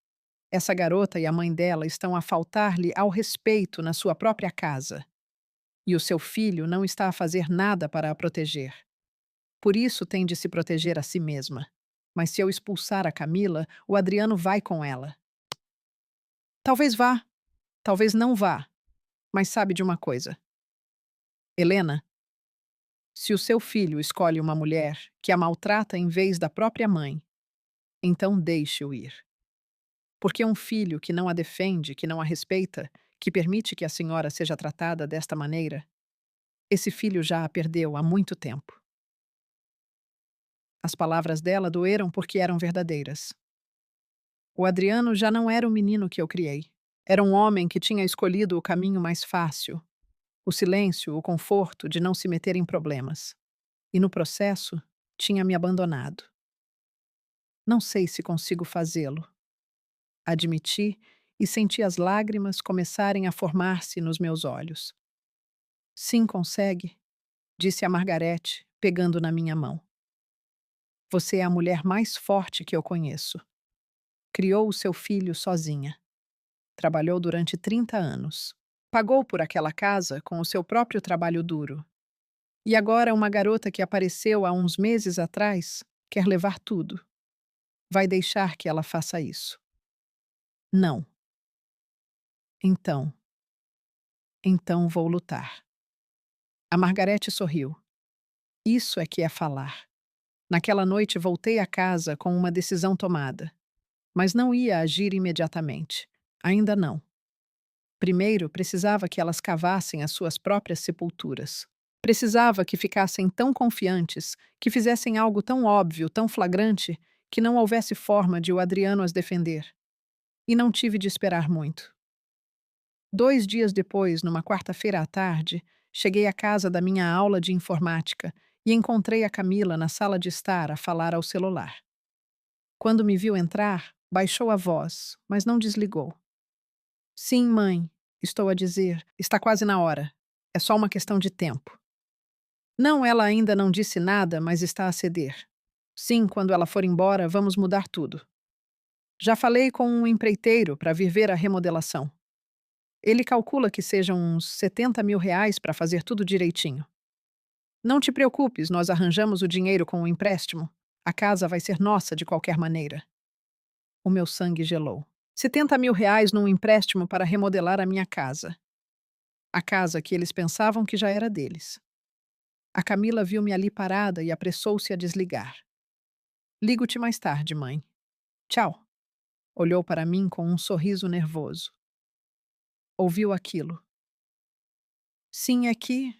Essa garota e a mãe dela estão a faltar-lhe ao respeito na sua própria casa. E o seu filho não está a fazer nada para a proteger. Por isso tem de se proteger a si mesma. Mas se eu expulsar a Camila, o Adriano vai com ela. Talvez vá, talvez não vá. Mas sabe de uma coisa. Helena, se o seu filho escolhe uma mulher que a maltrata em vez da própria mãe, então deixe-o ir. Porque um filho que não a defende, que não a respeita, que permite que a senhora seja tratada desta maneira, esse filho já a perdeu há muito tempo. As palavras dela doeram porque eram verdadeiras. O Adriano já não era o menino que eu criei. Era um homem que tinha escolhido o caminho mais fácil, o silêncio, o conforto de não se meter em problemas. E no processo, tinha me abandonado. Não sei se consigo fazê-lo. Admiti e senti as lágrimas começarem a formar-se nos meus olhos. Sim, consegue, disse a Margarete, pegando na minha mão. Você é a mulher mais forte que eu conheço. Criou o seu filho sozinha. Trabalhou durante 30 anos. Pagou por aquela casa com o seu próprio trabalho duro. E agora uma garota que apareceu há uns meses atrás quer levar tudo. Vai deixar que ela faça isso? Não. Então. Então vou lutar. A Margarete sorriu. Isso é que é falar. Naquela noite voltei a casa com uma decisão tomada. Mas não ia agir imediatamente. Ainda não. Primeiro, precisava que elas cavassem as suas próprias sepulturas. Precisava que ficassem tão confiantes, que fizessem algo tão óbvio, tão flagrante, que não houvesse forma de o Adriano as defender. E não tive de esperar muito. 2 dias depois, numa quarta-feira à tarde, cheguei à casa da minha aula de informática e encontrei a Camila na sala de estar a falar ao celular. Quando me viu entrar, baixou a voz, mas não desligou. Sim, mãe, estou a dizer, está quase na hora. É só uma questão de tempo. Não, ela ainda não disse nada, mas está a ceder. Sim, quando ela for embora, vamos mudar tudo. Já falei com um empreiteiro para vir ver a remodelação. Ele calcula que sejam uns 70 mil reais para fazer tudo direitinho. Não te preocupes, nós arranjamos o dinheiro com o empréstimo. A casa vai ser nossa de qualquer maneira. O meu sangue gelou. 70 mil reais num empréstimo para remodelar a minha casa. A casa que eles pensavam que já era deles. A Camila viu-me ali parada e apressou-se a desligar. Ligo-te mais tarde, mãe. Tchau. Olhou para mim com um sorriso nervoso. Ouviu aquilo. Sim, é que...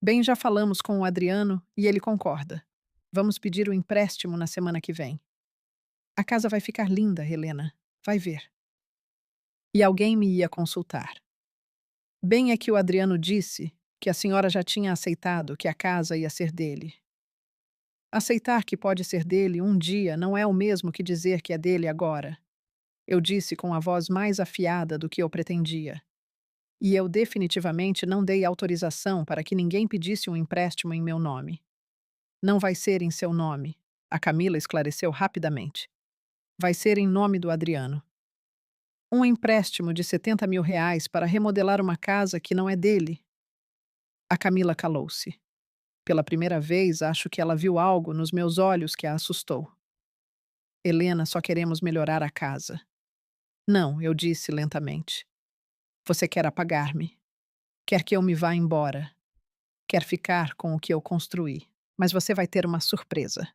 Bem, já falamos com o Adriano e ele concorda. Vamos pedir o empréstimo na semana que vem. A casa vai ficar linda, Helena. Vai ver. E alguém me ia consultar. Bem é que o Adriano disse que a senhora já tinha aceitado que a casa ia ser dele. Aceitar que pode ser dele um dia não é o mesmo que dizer que é dele agora. Eu disse com a voz mais afiada do que eu pretendia. E eu definitivamente não dei autorização para que ninguém pedisse um empréstimo em meu nome. Não vai ser em seu nome, a Camila esclareceu rapidamente. Vai ser em nome do Adriano. Um empréstimo de 70 mil reais para remodelar uma casa que não é dele. A Camila calou-se. Pela primeira vez, acho que ela viu algo nos meus olhos que a assustou. Helena, só queremos melhorar a casa. Não, eu disse lentamente. Você quer apagar-me. Quer que eu me vá embora. Quer ficar com o que eu construí. Mas você vai ter uma surpresa.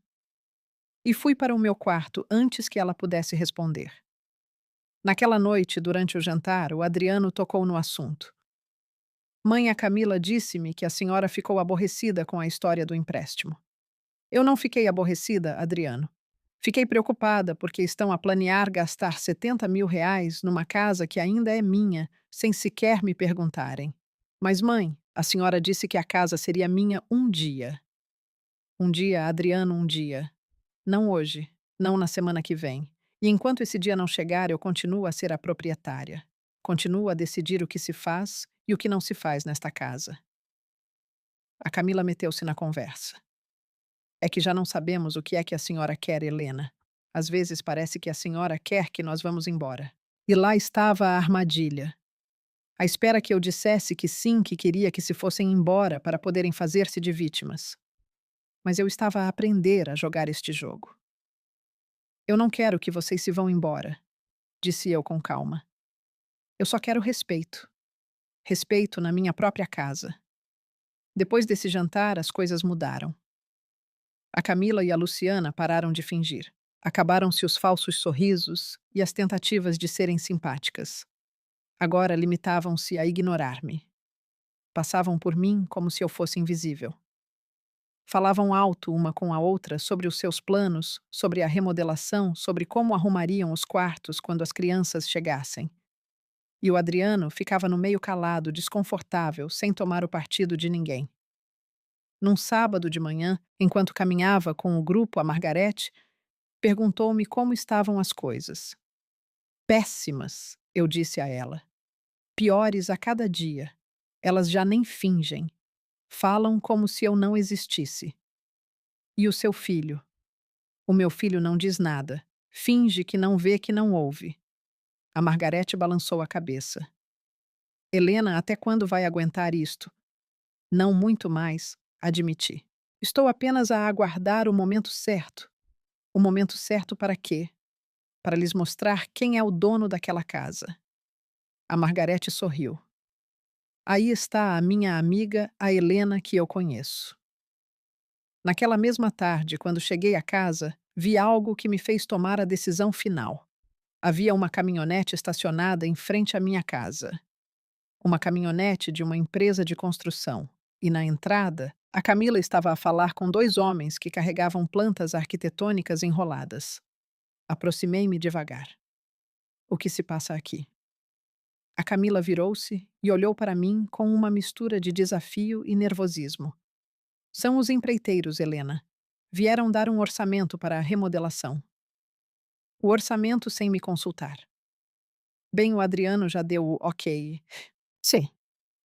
E fui para o meu quarto antes que ela pudesse responder. Naquela noite, durante o jantar, o Adriano tocou no assunto. Mãe, a Camila disse-me que a senhora ficou aborrecida com a história do empréstimo. Eu não fiquei aborrecida, Adriano. Fiquei preocupada porque estão a planear gastar 70 mil reais numa casa que ainda é minha, sem sequer me perguntarem. Mas, mãe, a senhora disse que a casa seria minha um dia. Um dia, Adriano, um dia. Não hoje, não na semana que vem. E enquanto esse dia não chegar, eu continuo a ser a proprietária. Continuo a decidir o que se faz e o que não se faz nesta casa. A Camila meteu-se na conversa. É que já não sabemos o que é que a senhora quer, Helena. Às vezes parece que a senhora quer que nós vamos embora. E lá estava a armadilha. À espera que eu dissesse que sim, que queria que se fossem embora para poderem fazer-se de vítimas. Mas eu estava a aprender a jogar este jogo. Eu não quero que vocês se vão embora, disse eu com calma. Eu só quero respeito. Respeito na minha própria casa. Depois desse jantar, as coisas mudaram. A Camila e a Luciana pararam de fingir. Acabaram-se os falsos sorrisos e as tentativas de serem simpáticas. Agora limitavam-se a ignorar-me. Passavam por mim como se eu fosse invisível. Falavam alto uma com a outra sobre os seus planos, sobre a remodelação, sobre como arrumariam os quartos quando as crianças chegassem. E o Adriano ficava no meio calado, desconfortável, sem tomar o partido de ninguém. Num sábado de manhã, enquanto caminhava com o grupo a Margarete, perguntou-me como estavam as coisas. Péssimas, eu disse a ela. Piores a cada dia. Elas já nem fingem. Falam como se eu não existisse. E o seu filho? O meu filho não diz nada. Finge que não vê, que não ouve. A Margarete balançou a cabeça. Helena, até quando vai aguentar isto? Não muito mais, admiti. Estou apenas a aguardar o momento certo. O momento certo para quê? Para lhes mostrar quem é o dono daquela casa. A Margarete sorriu. Aí está a minha amiga, a Helena, que eu conheço. Naquela mesma tarde, quando cheguei à casa, vi algo que me fez tomar a decisão final. Havia uma caminhonete estacionada em frente à minha casa. Uma caminhonete de uma empresa de construção. E na entrada, a Camila estava a falar com dois homens que carregavam plantas arquitetônicas enroladas. Aproximei-me devagar. O que se passa aqui? A Camila virou-se e olhou para mim com uma mistura de desafio e nervosismo. São os empreiteiros, Helena. Vieram dar um orçamento para a remodelação. O orçamento sem me consultar. Bem, o Adriano já deu o ok. Sim.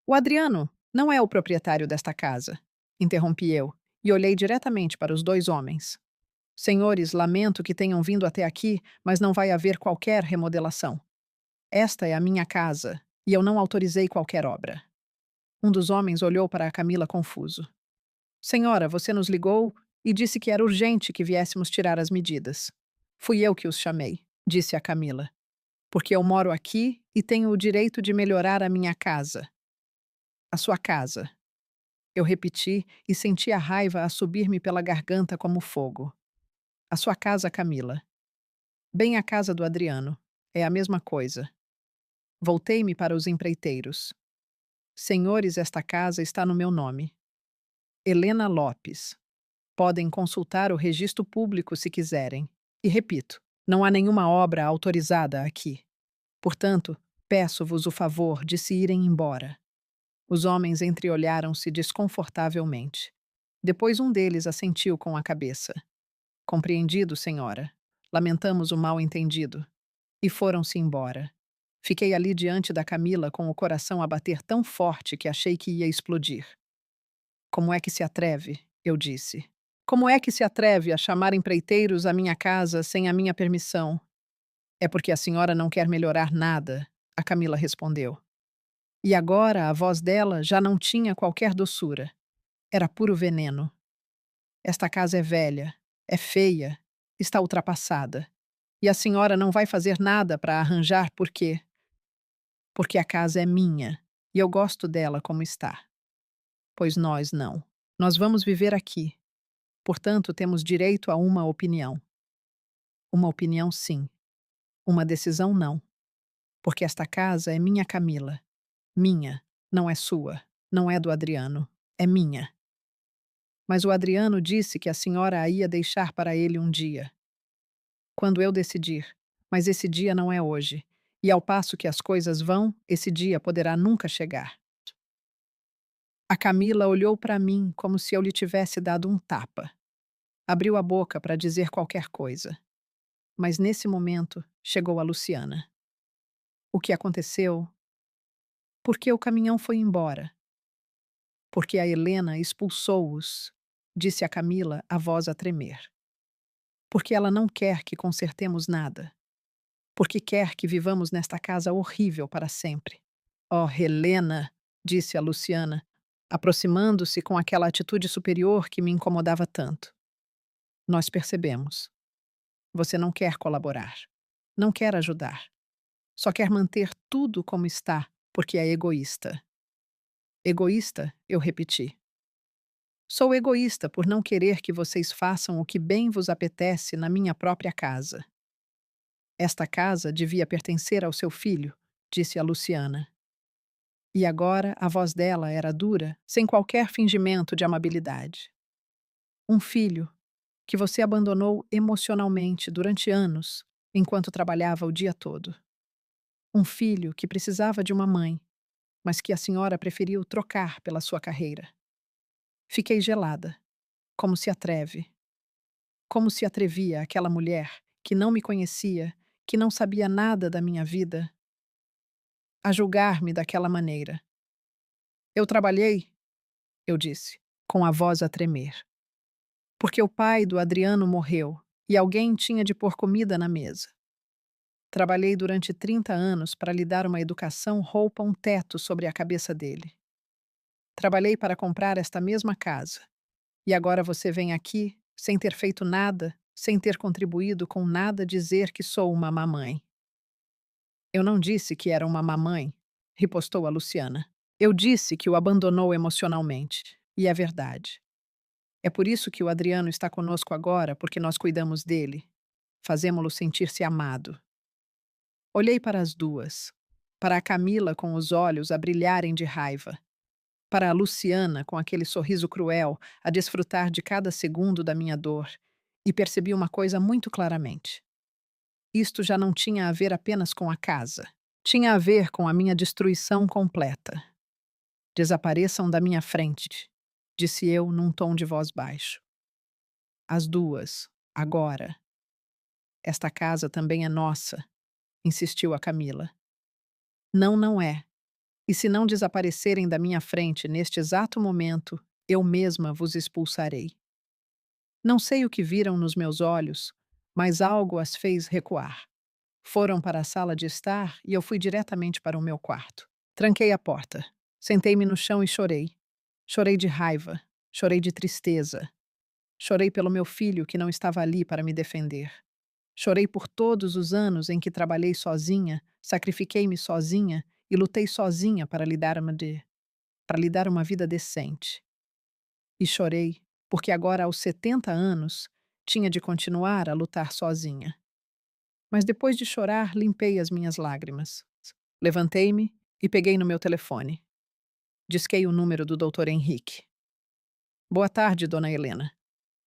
O Adriano não é o proprietário desta casa, interrompi eu, e olhei diretamente para os dois homens. Senhores, lamento que tenham vindo até aqui, mas não vai haver qualquer remodelação. Esta é a minha casa, e eu não autorizei qualquer obra. Um dos homens olhou para a Camila confuso. Senhora, você nos ligou e disse que era urgente que viéssemos tirar as medidas. Fui eu que os chamei, disse a Camila. Porque eu moro aqui e tenho o direito de melhorar a minha casa. A sua casa. Eu repeti e senti a raiva a subir-me pela garganta como fogo. A sua casa, Camila. Bem a casa do Adriano. É a mesma coisa. Voltei-me para os empreiteiros. Senhores, esta casa está no meu nome. Helena Lopes. Podem consultar o registro público se quiserem. E repito, não há nenhuma obra autorizada aqui. Portanto, peço-vos o favor de se irem embora. Os homens entreolharam-se desconfortavelmente. Depois um deles assentiu com a cabeça. Compreendido, senhora. Lamentamos o mal-entendido. E foram-se embora. Fiquei ali diante da Camila com o coração a bater tão forte que achei que ia explodir. Como é que se atreve? Eu disse. Como é que se atreve a chamar empreiteiros à minha casa sem a minha permissão? É porque a senhora não quer melhorar nada, a Camila respondeu. E agora a voz dela já não tinha qualquer doçura. Era puro veneno. Esta casa é velha, é feia, está ultrapassada. E a senhora não vai fazer nada para arranjar por quê? Porque a casa é minha e eu gosto dela como está. Pois nós não. Nós vamos viver aqui. Portanto, temos direito a uma opinião. Uma opinião, sim. Uma decisão, não. Porque esta casa é minha, Camila. Minha. Não é sua. Não é do Adriano. É minha. Mas o Adriano disse que a senhora a ia deixar para ele um dia. Quando eu decidir. Mas esse dia não é hoje. E ao passo que as coisas vão, esse dia poderá nunca chegar. A Camila olhou para mim como se eu lhe tivesse dado um tapa. Abriu a boca para dizer qualquer coisa. Mas nesse momento chegou a Luciana. O que aconteceu? Por que o caminhão foi embora? Porque a Helena expulsou-os, disse a Camila, a voz a tremer. Porque ela não quer que consertemos nada. Porque quer que vivamos nesta casa horrível para sempre. Oh, Helena, disse a Luciana, aproximando-se com aquela atitude superior que me incomodava tanto. Nós percebemos. Você não quer colaborar. Não quer ajudar. Só quer manter tudo como está, porque é egoísta. Egoísta, eu repeti. Sou egoísta por não querer que vocês façam o que bem vos apetece na minha própria casa. Esta casa devia pertencer ao seu filho, disse a Luciana. E agora a voz dela era dura, sem qualquer fingimento de amabilidade. Um filho que você abandonou emocionalmente durante anos, enquanto trabalhava o dia todo. Um filho que precisava de uma mãe, mas que a senhora preferiu trocar pela sua carreira. Fiquei gelada. Como se atreve? Como se atrevia aquela mulher que não me conhecia, que não sabia nada da minha vida, a julgar-me daquela maneira? Eu trabalhei, eu disse, com a voz a tremer. Porque o pai do Adriano morreu e alguém tinha de pôr comida na mesa. Trabalhei durante 30 anos para lhe dar uma educação, roupa, um teto sobre a cabeça dele. Trabalhei para comprar esta mesma casa. E agora você vem aqui, sem ter feito nada, sem ter contribuído com nada, dizer que sou uma mamãe. Eu não disse que era uma mamãe, ripostou a Luciana. Eu disse que o abandonou emocionalmente. E é verdade. É por isso que o Adriano está conosco agora, porque nós cuidamos dele. Fazemo-lo sentir-se amado. Olhei para as duas. Para a Camila com os olhos a brilharem de raiva. Para a Luciana com aquele sorriso cruel, a desfrutar de cada segundo da minha dor. E percebi uma coisa muito claramente. Isto já não tinha a ver apenas com a casa. Tinha a ver com a minha destruição completa. Desapareçam da minha frente, disse eu num tom de voz baixo. As duas, agora. Esta casa também é nossa, insistiu a Camila. Não, não é. E se não desaparecerem da minha frente neste exato momento, eu mesma vos expulsarei. Não sei o que viram nos meus olhos, mas algo as fez recuar. Foram para a sala de estar e eu fui diretamente para o meu quarto. Tranquei a porta. Sentei-me no chão e chorei. Chorei de raiva. Chorei de tristeza. Chorei pelo meu filho que não estava ali para me defender. Chorei por todos os anos em que trabalhei sozinha, sacrifiquei-me sozinha e lutei sozinha para lhe dar uma vida decente. E chorei porque agora aos 70 anos tinha de continuar a lutar sozinha. Mas depois de chorar, limpei as minhas lágrimas. Levantei-me e peguei no meu telefone. Disquei o número do Dr. Henrique. Boa tarde, dona Helena.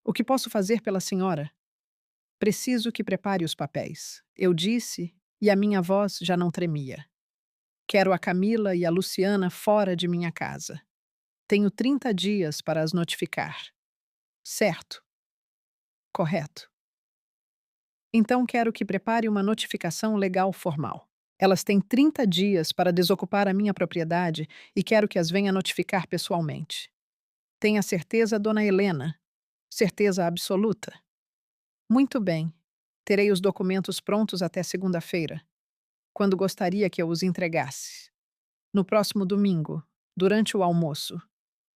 O que posso fazer pela senhora? Preciso que prepare os papéis. Eu disse, e a minha voz já não tremia. Quero a Camila e a Luciana fora de minha casa. Tenho 30 dias para as notificar. Certo, correto. Então quero que prepare uma notificação legal formal. Elas têm 30 dias para desocupar a minha propriedade e quero que as venha notificar pessoalmente. Tenha certeza, dona Helena. Certeza absoluta. Muito bem. Terei os documentos prontos até segunda-feira, quando gostaria que eu os entregasse. No próximo domingo, durante o almoço.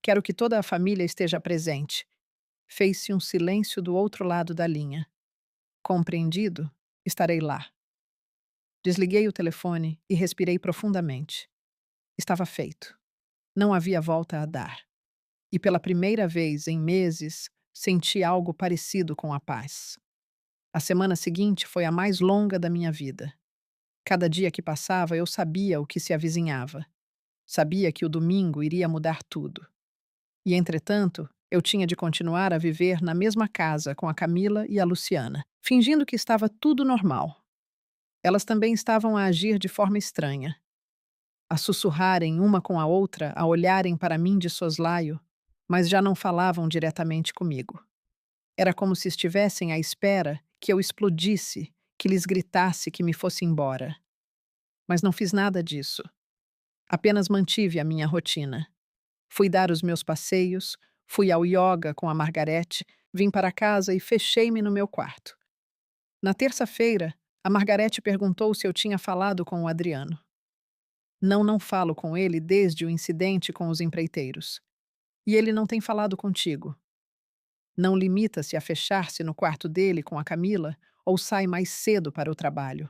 Quero que toda a família esteja presente. Fez-se um silêncio do outro lado da linha. Compreendido? Estarei lá. Desliguei o telefone e respirei profundamente. Estava feito. Não havia volta a dar. E pela primeira vez em meses, senti algo parecido com a paz. A semana seguinte foi a mais longa da minha vida. Cada dia que passava, eu sabia o que se avizinhava. Sabia que o domingo iria mudar tudo. E, entretanto, eu tinha de continuar a viver na mesma casa com a Camila e a Luciana, fingindo que estava tudo normal. Elas também estavam a agir de forma estranha, a sussurrarem uma com a outra, a olharem para mim de soslaio, mas já não falavam diretamente comigo. Era como se estivessem à espera que eu explodisse, que lhes gritasse que me fosse embora. Mas não fiz nada disso. Apenas mantive a minha rotina. Fui dar os meus passeios, fui ao yoga com a Margarete, vim para casa e fechei-me no meu quarto. Na terça-feira, a Margarete perguntou se eu tinha falado com o Adriano. Não falo com ele desde o incidente com os empreiteiros. E ele não tem falado contigo. Não limita-se a fechar-se no quarto dele com a Camila ou sai mais cedo para o trabalho.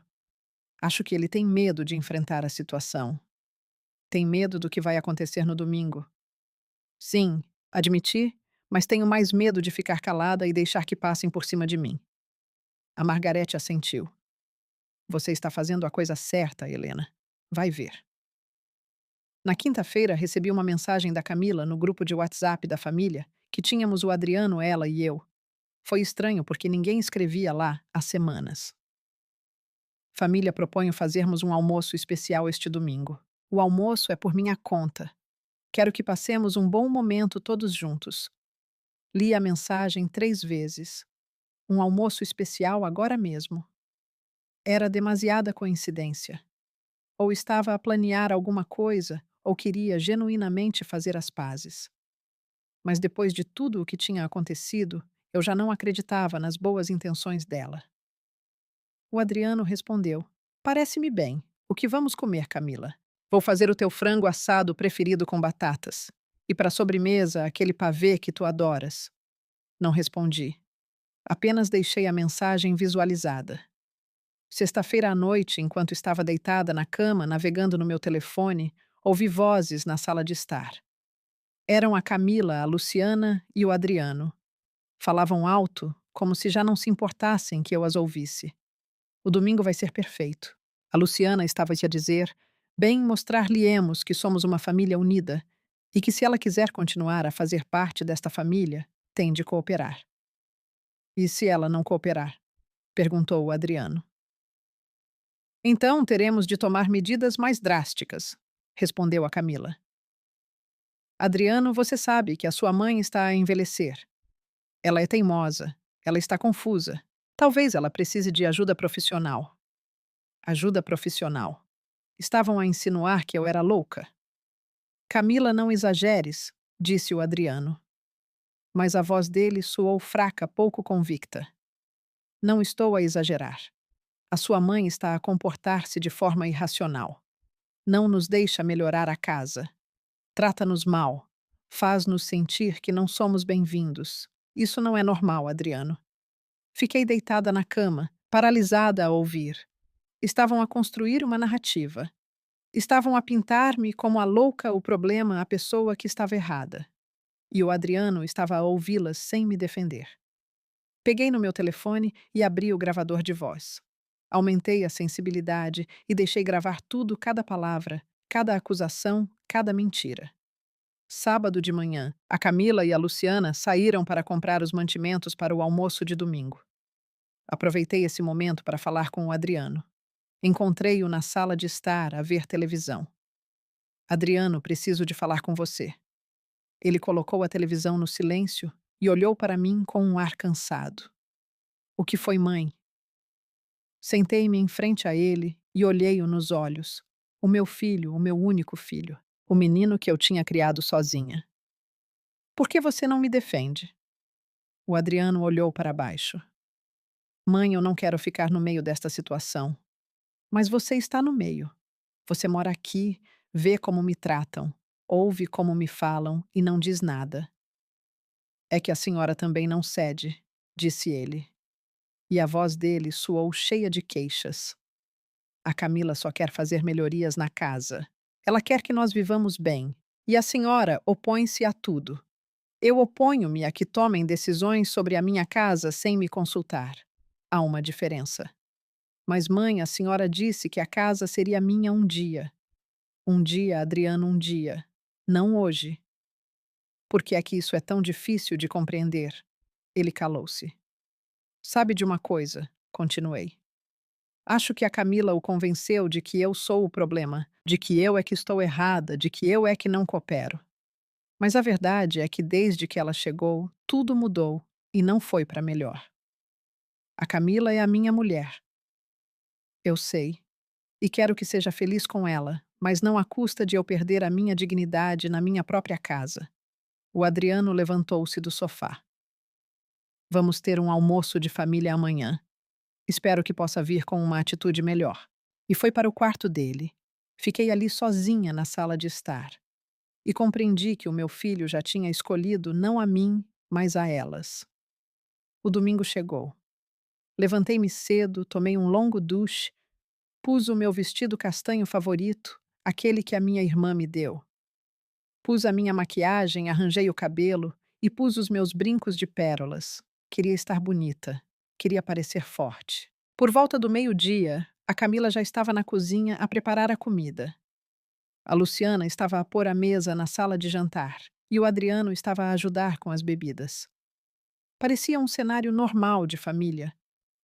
Acho que ele tem medo de enfrentar a situação. Tem medo do que vai acontecer no domingo. Sim, admiti, mas tenho mais medo de ficar calada e deixar que passem por cima de mim. A Margarete assentiu. Você está fazendo a coisa certa, Helena. Vai ver. Na quinta-feira, recebi uma mensagem da Camila no grupo de WhatsApp da família que tínhamos o Adriano, ela e eu. Foi estranho porque ninguém escrevia lá há semanas. Família, proponho fazermos um almoço especial este domingo. O almoço é por minha conta. Quero que passemos um bom momento todos juntos. Li a mensagem 3 vezes. Um almoço especial agora mesmo. Era demasiada coincidência. Ou estava a planear alguma coisa, ou queria genuinamente fazer as pazes. Mas depois de tudo o que tinha acontecido, eu já não acreditava nas boas intenções dela. O Adriano respondeu: Parece-me bem. O que vamos comer, Camila? Vou fazer o teu frango assado preferido com batatas. E para sobremesa, aquele pavê que tu adoras. Não respondi. Apenas deixei a mensagem visualizada. Sexta-feira à noite, enquanto estava deitada na cama, navegando no meu telefone, ouvi vozes na sala de estar. Eram a Camila, a Luciana e o Adriano. Falavam alto, como se já não se importassem que eu as ouvisse. O domingo vai ser perfeito. A Luciana estava-te a dizer: bem, mostrar-lhe-emos que somos uma família unida e que, se ela quiser continuar a fazer parte desta família, tem de cooperar. E se ela não cooperar? Perguntou o Adriano. Então teremos de tomar medidas mais drásticas, respondeu a Camila. Adriano, você sabe que a sua mãe está a envelhecer. Ela é teimosa, ela está confusa. Talvez ela precise de ajuda profissional. Ajuda profissional. Estavam a insinuar que eu era louca. Camila, não exageres, disse o Adriano. Mas a voz dele soou fraca, pouco convicta. Não estou a exagerar. A sua mãe está a comportar-se de forma irracional. Não nos deixa melhorar a casa. Trata-nos mal. Faz-nos sentir que não somos bem-vindos. Isso não é normal, Adriano. Fiquei deitada na cama, paralisada a ouvir. Estavam a construir uma narrativa. Estavam a pintar-me como a louca, o problema, a pessoa que estava errada. E o Adriano estava a ouvi-las sem me defender. Peguei no meu telefone e abri o gravador de voz. Aumentei a sensibilidade e deixei gravar tudo, cada palavra, cada acusação, cada mentira. Sábado de manhã, a Camila e a Luciana saíram para comprar os mantimentos para o almoço de domingo. Aproveitei esse momento para falar com o Adriano. Encontrei-o na sala de estar a ver televisão. Adriano, preciso de falar com você. Ele colocou a televisão no silêncio e olhou para mim com um ar cansado. O que foi, mãe? Sentei-me em frente a ele e olhei-o nos olhos. O meu filho, o meu único filho. O menino que eu tinha criado sozinha. Por que você não me defende? O Adriano olhou para baixo. Mãe, eu não quero ficar no meio desta situação. Mas você está no meio. Você mora aqui, vê como me tratam, ouve como me falam e não diz nada. É que a senhora também não cede, disse ele. E a voz dele soou cheia de queixas. A Camila só quer fazer melhorias na casa. Ela quer que nós vivamos bem. E a senhora opõe-se a tudo. Eu oponho-me a que tomem decisões sobre a minha casa sem me consultar. Há uma diferença. Mas, mãe, a senhora disse que a casa seria minha um dia. Um dia, Adriano, um dia. Não hoje. Por que é que isso é tão difícil de compreender? Ele calou-se. Sabe de uma coisa? Continuei. Acho que a Camila o convenceu de que eu sou o problema, de que eu é que estou errada, de que eu é que não coopero. Mas a verdade é que desde que ela chegou, tudo mudou e não foi para melhor. A Camila é a minha mulher. Eu sei. E quero que seja feliz com ela, mas não à custa de eu perder a minha dignidade na minha própria casa. O Adriano levantou-se do sofá. Vamos ter um almoço de família amanhã. Espero que possa vir com uma atitude melhor. E foi para o quarto dele. Fiquei ali sozinha na sala de estar. E compreendi que o meu filho já tinha escolhido não a mim, mas a elas. O domingo chegou. Levantei-me cedo, tomei um longo duche, pus o meu vestido castanho favorito, aquele que a minha irmã me deu. Pus a minha maquiagem, arranjei o cabelo e pus os meus brincos de pérolas. Queria estar bonita, queria parecer forte. Por volta do meio-dia, a Camila já estava na cozinha a preparar a comida. A Luciana estava a pôr a mesa na sala de jantar e o Adriano estava a ajudar com as bebidas. Parecia um cenário normal de família,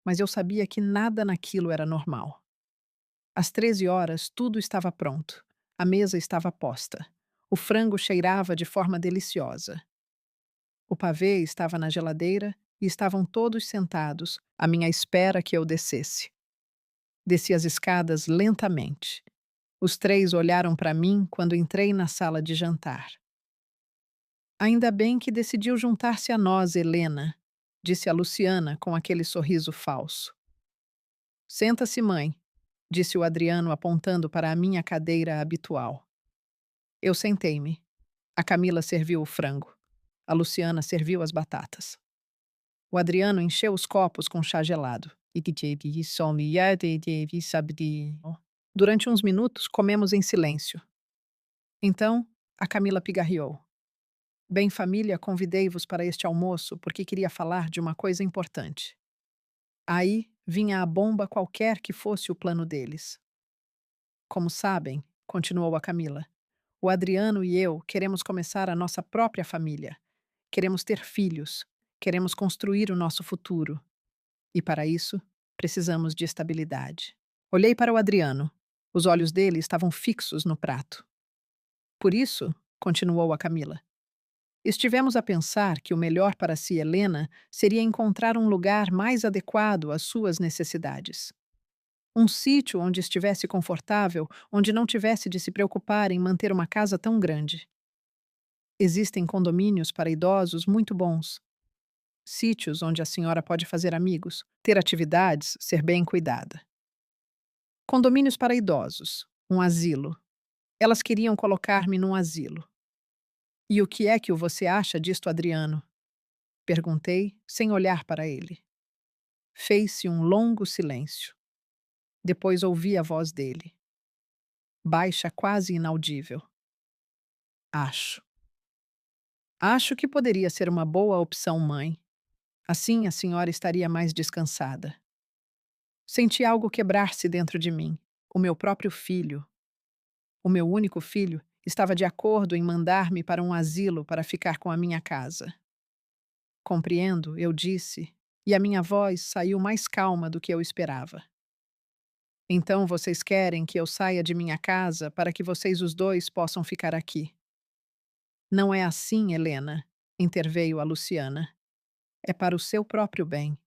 mas eu sabia que nada naquilo era normal. Às 13 horas, tudo estava pronto. A mesa estava posta. O frango cheirava de forma deliciosa. O pavê estava na geladeira e estavam todos sentados, à minha espera que eu descesse. Desci as escadas lentamente. Os três olharam para mim quando entrei na sala de jantar. Ainda bem que decidiu juntar-se a nós, Helena, disse a Luciana com aquele sorriso falso. Senta-se, mãe, disse o Adriano apontando para a minha cadeira habitual. Eu sentei-me. A Camila serviu o frango. A Luciana serviu as batatas. O Adriano encheu os copos com chá gelado. Durante uns minutos, comemos em silêncio. Então, a Camila pigarreou. Bem, família, convidei-vos para este almoço porque queria falar de uma coisa importante. Aí vinha a bomba qualquer que fosse o plano deles. Como sabem, continuou a Camila, o Adriano e eu queremos começar a nossa própria família. Queremos ter filhos. Queremos construir o nosso futuro. E para isso, precisamos de estabilidade. Olhei para o Adriano. Os olhos dele estavam fixos no prato. Por isso, continuou a Camila, estivemos a pensar que o melhor para si, Helena, seria encontrar um lugar mais adequado às suas necessidades. Um sítio onde estivesse confortável, onde não tivesse de se preocupar em manter uma casa tão grande. Existem condomínios para idosos muito bons. Sítios onde a senhora pode fazer amigos, ter atividades, ser bem cuidada. Condomínios para idosos, um asilo. Elas queriam colocar-me num asilo. E o que é que você acha disto, Adriano? Perguntei, sem olhar para ele. Fez-se um longo silêncio. Depois ouvi a voz dele. Baixa, quase inaudível. Acho. Acho que poderia ser uma boa opção, mãe. Assim a senhora estaria mais descansada. Senti algo quebrar-se dentro de mim. O meu próprio filho. O meu único filho, estava de acordo em mandar-me para um asilo para ficar com a minha casa. Compreendo, eu disse, e a minha voz saiu mais calma do que eu esperava. Então vocês querem que eu saia de minha casa para que vocês os dois possam ficar aqui. Não é assim, Helena, interveio a Luciana. É para o seu próprio bem.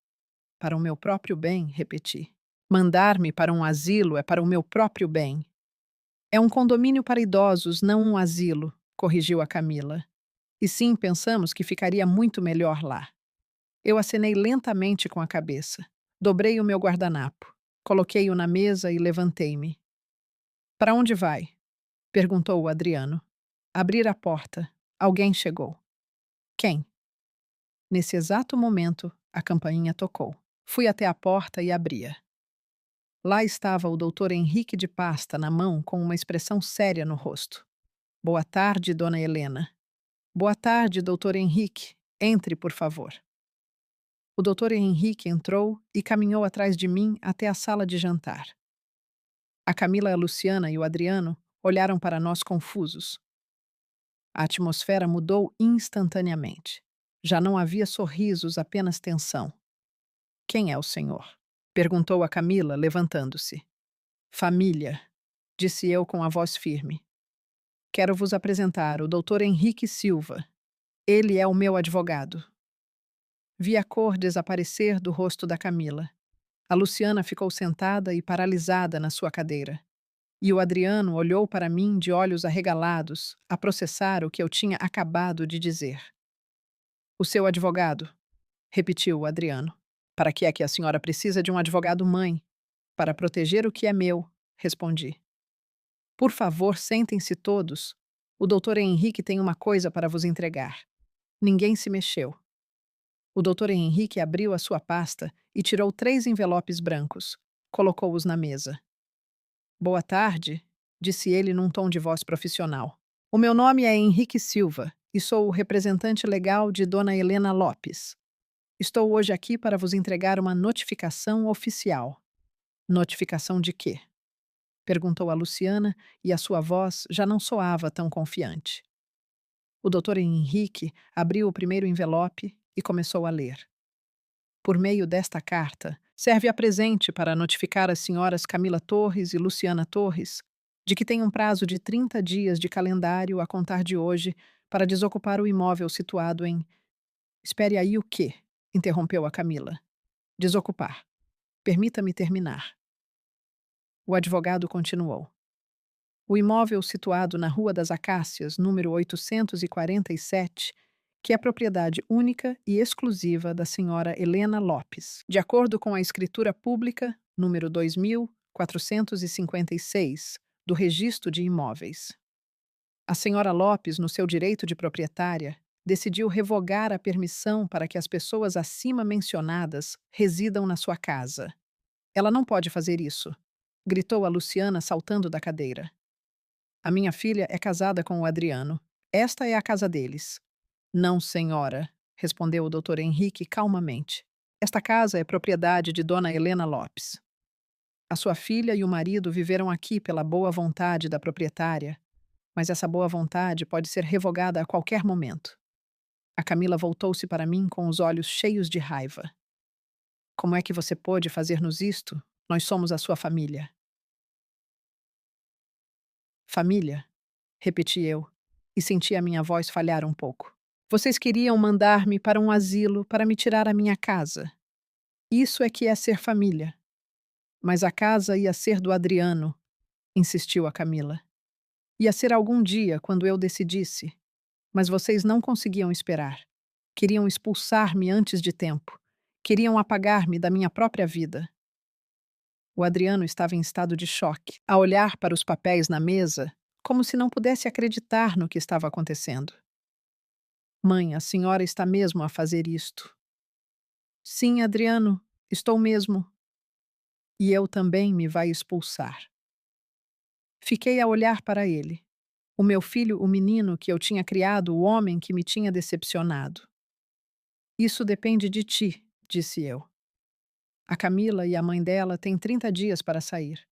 Para o meu próprio bem, repeti. Mandar-me para um asilo é para o meu próprio bem. É um condomínio para idosos, não um asilo, corrigiu a Camila. E sim, pensamos que ficaria muito melhor lá. Eu acenei lentamente com a cabeça. Dobrei o meu guardanapo. Coloquei-o na mesa e levantei-me. Para onde vai? Perguntou o Adriano. Abrir a porta. Alguém chegou. Quem? Nesse exato momento, a campainha tocou. Fui até a porta e abria. Lá estava o doutor Henrique de Pasta na mão com uma expressão séria no rosto. Boa tarde, dona Helena. Boa tarde, doutor Henrique. Entre, por favor. O doutor Henrique entrou e caminhou atrás de mim até a sala de jantar. A Camila, a Luciana e o Adriano olharam para nós confusos. A atmosfera mudou instantaneamente. Já não havia sorrisos, apenas tensão. Quem é o senhor? Perguntou a Camila, levantando-se. Família, disse eu com a voz firme. Quero vos apresentar o doutor Henrique Silva. Ele é o meu advogado. Vi a cor desaparecer do rosto da Camila. A Luciana ficou sentada e paralisada na sua cadeira. E o Adriano olhou para mim de olhos arregalados, a processar o que eu tinha acabado de dizer. O seu advogado, repetiu o Adriano. Para que é que a senhora precisa de um advogado, mãe? Para proteger o que é meu, respondi. Por favor, sentem-se todos. O doutor Henrique tem uma coisa para vos entregar. Ninguém se mexeu. O doutor Henrique abriu a sua pasta e tirou 3 envelopes brancos. Colocou-os na mesa. Boa tarde, disse ele num tom de voz profissional. O meu nome é Henrique Silva e sou o representante legal de Dona Helena Lopes. Estou hoje aqui para vos entregar uma notificação oficial. Notificação de quê? Perguntou a Luciana e a sua voz já não soava tão confiante. O doutor Henrique abriu o primeiro envelope e começou a ler. Por meio desta carta, serve a presente para notificar as senhoras Camila Torres e Luciana Torres de que tem um prazo de 30 dias de calendário a contar de hoje para desocupar o imóvel situado em... Espere aí o quê? Interrompeu a Camila. Desocupar. Permita-me terminar. O advogado continuou. O imóvel situado na Rua das Acácias, número 847, que é propriedade única e exclusiva da senhora Helena Lopes, de acordo com a escritura pública, número 2456, do Registro de Imóveis. A senhora Lopes, no seu direito de proprietária, decidiu revogar a permissão para que as pessoas acima mencionadas residam na sua casa. Ela não pode fazer isso, gritou a Luciana saltando da cadeira. A minha filha é casada com o Adriano. Esta é a casa deles. Não, senhora, respondeu o doutor Henrique calmamente. Esta casa é propriedade de Dona Helena Lopes. A sua filha e o marido viveram aqui pela boa vontade da proprietária, mas essa boa vontade pode ser revogada a qualquer momento. A Camila voltou-se para mim com os olhos cheios de raiva. Como é que você pôde fazer-nos isto? Nós somos a sua família. Família? Repeti eu, e senti a minha voz falhar um pouco. Vocês queriam mandar-me para um asilo para me tirar a minha casa. Isso é que é ser família. Mas a casa ia ser do Adriano, insistiu a Camila. Ia ser algum dia, quando eu decidisse. Mas vocês não conseguiam esperar. Queriam expulsar-me antes de tempo. Queriam apagar-me da minha própria vida. O Adriano estava em estado de choque, a olhar para os papéis na mesa, como se não pudesse acreditar no que estava acontecendo. Mãe, a senhora está mesmo a fazer isto. Sim, Adriano, estou mesmo. E eu também me vai expulsar. Fiquei a olhar para ele. O meu filho, o menino que eu tinha criado, o homem que me tinha decepcionado. Isso depende de ti, disse eu. A Camila e a mãe dela têm 30 dias para sair.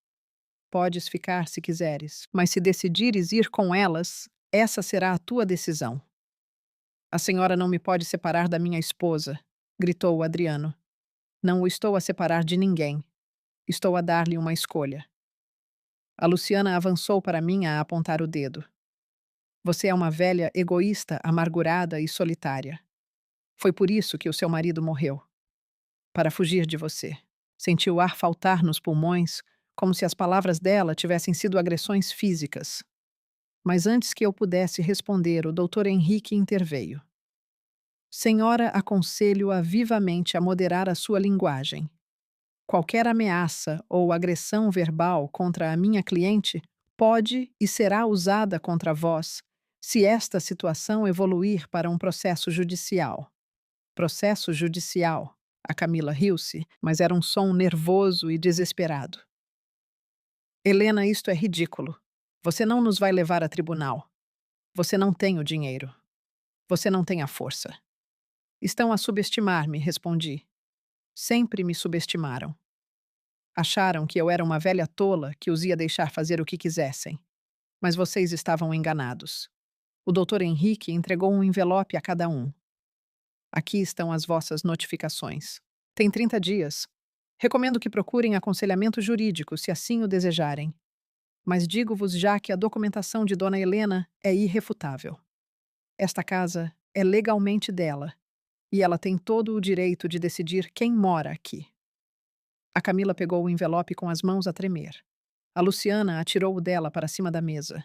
podes ficar se quiseres, mas se decidires ir com elas, essa será a tua decisão. A senhora não me pode separar da minha esposa, gritou o Adriano. Não o estou a separar de ninguém. Estou a dar-lhe uma escolha. A Luciana avançou para mim a apontar o dedo. Você é uma velha egoísta, amargurada e solitária. Foi por isso que o seu marido morreu. Para fugir de você. Senti o ar faltar nos pulmões, como se as palavras dela tivessem sido agressões físicas. Mas antes que eu pudesse responder, o Dr. Henrique interveio. Senhora, aconselho-a vivamente a moderar a sua linguagem. Qualquer ameaça ou agressão verbal contra a minha cliente pode e será usada contra vós se esta situação evoluir para um processo judicial. Processo judicial. A Camila riu-se, mas era um som nervoso e desesperado. Helena, isto é ridículo. Você não nos vai levar a tribunal. Você não tem o dinheiro. Você não tem a força. Estão a subestimar-me, respondi. Sempre me subestimaram. Acharam que eu era uma velha tola que os ia deixar fazer o que quisessem. Mas vocês estavam enganados. O Dr. Henrique entregou um envelope a cada um. Aqui estão as vossas notificações. Tem 30 dias. Recomendo que procurem aconselhamento jurídico, se assim o desejarem. Mas digo-vos já que a documentação de Dona Helena é irrefutável. Esta casa é legalmente dela, e ela tem todo o direito de decidir quem mora aqui. A Camila pegou o envelope com as mãos a tremer. A Luciana atirou o dela para cima da mesa.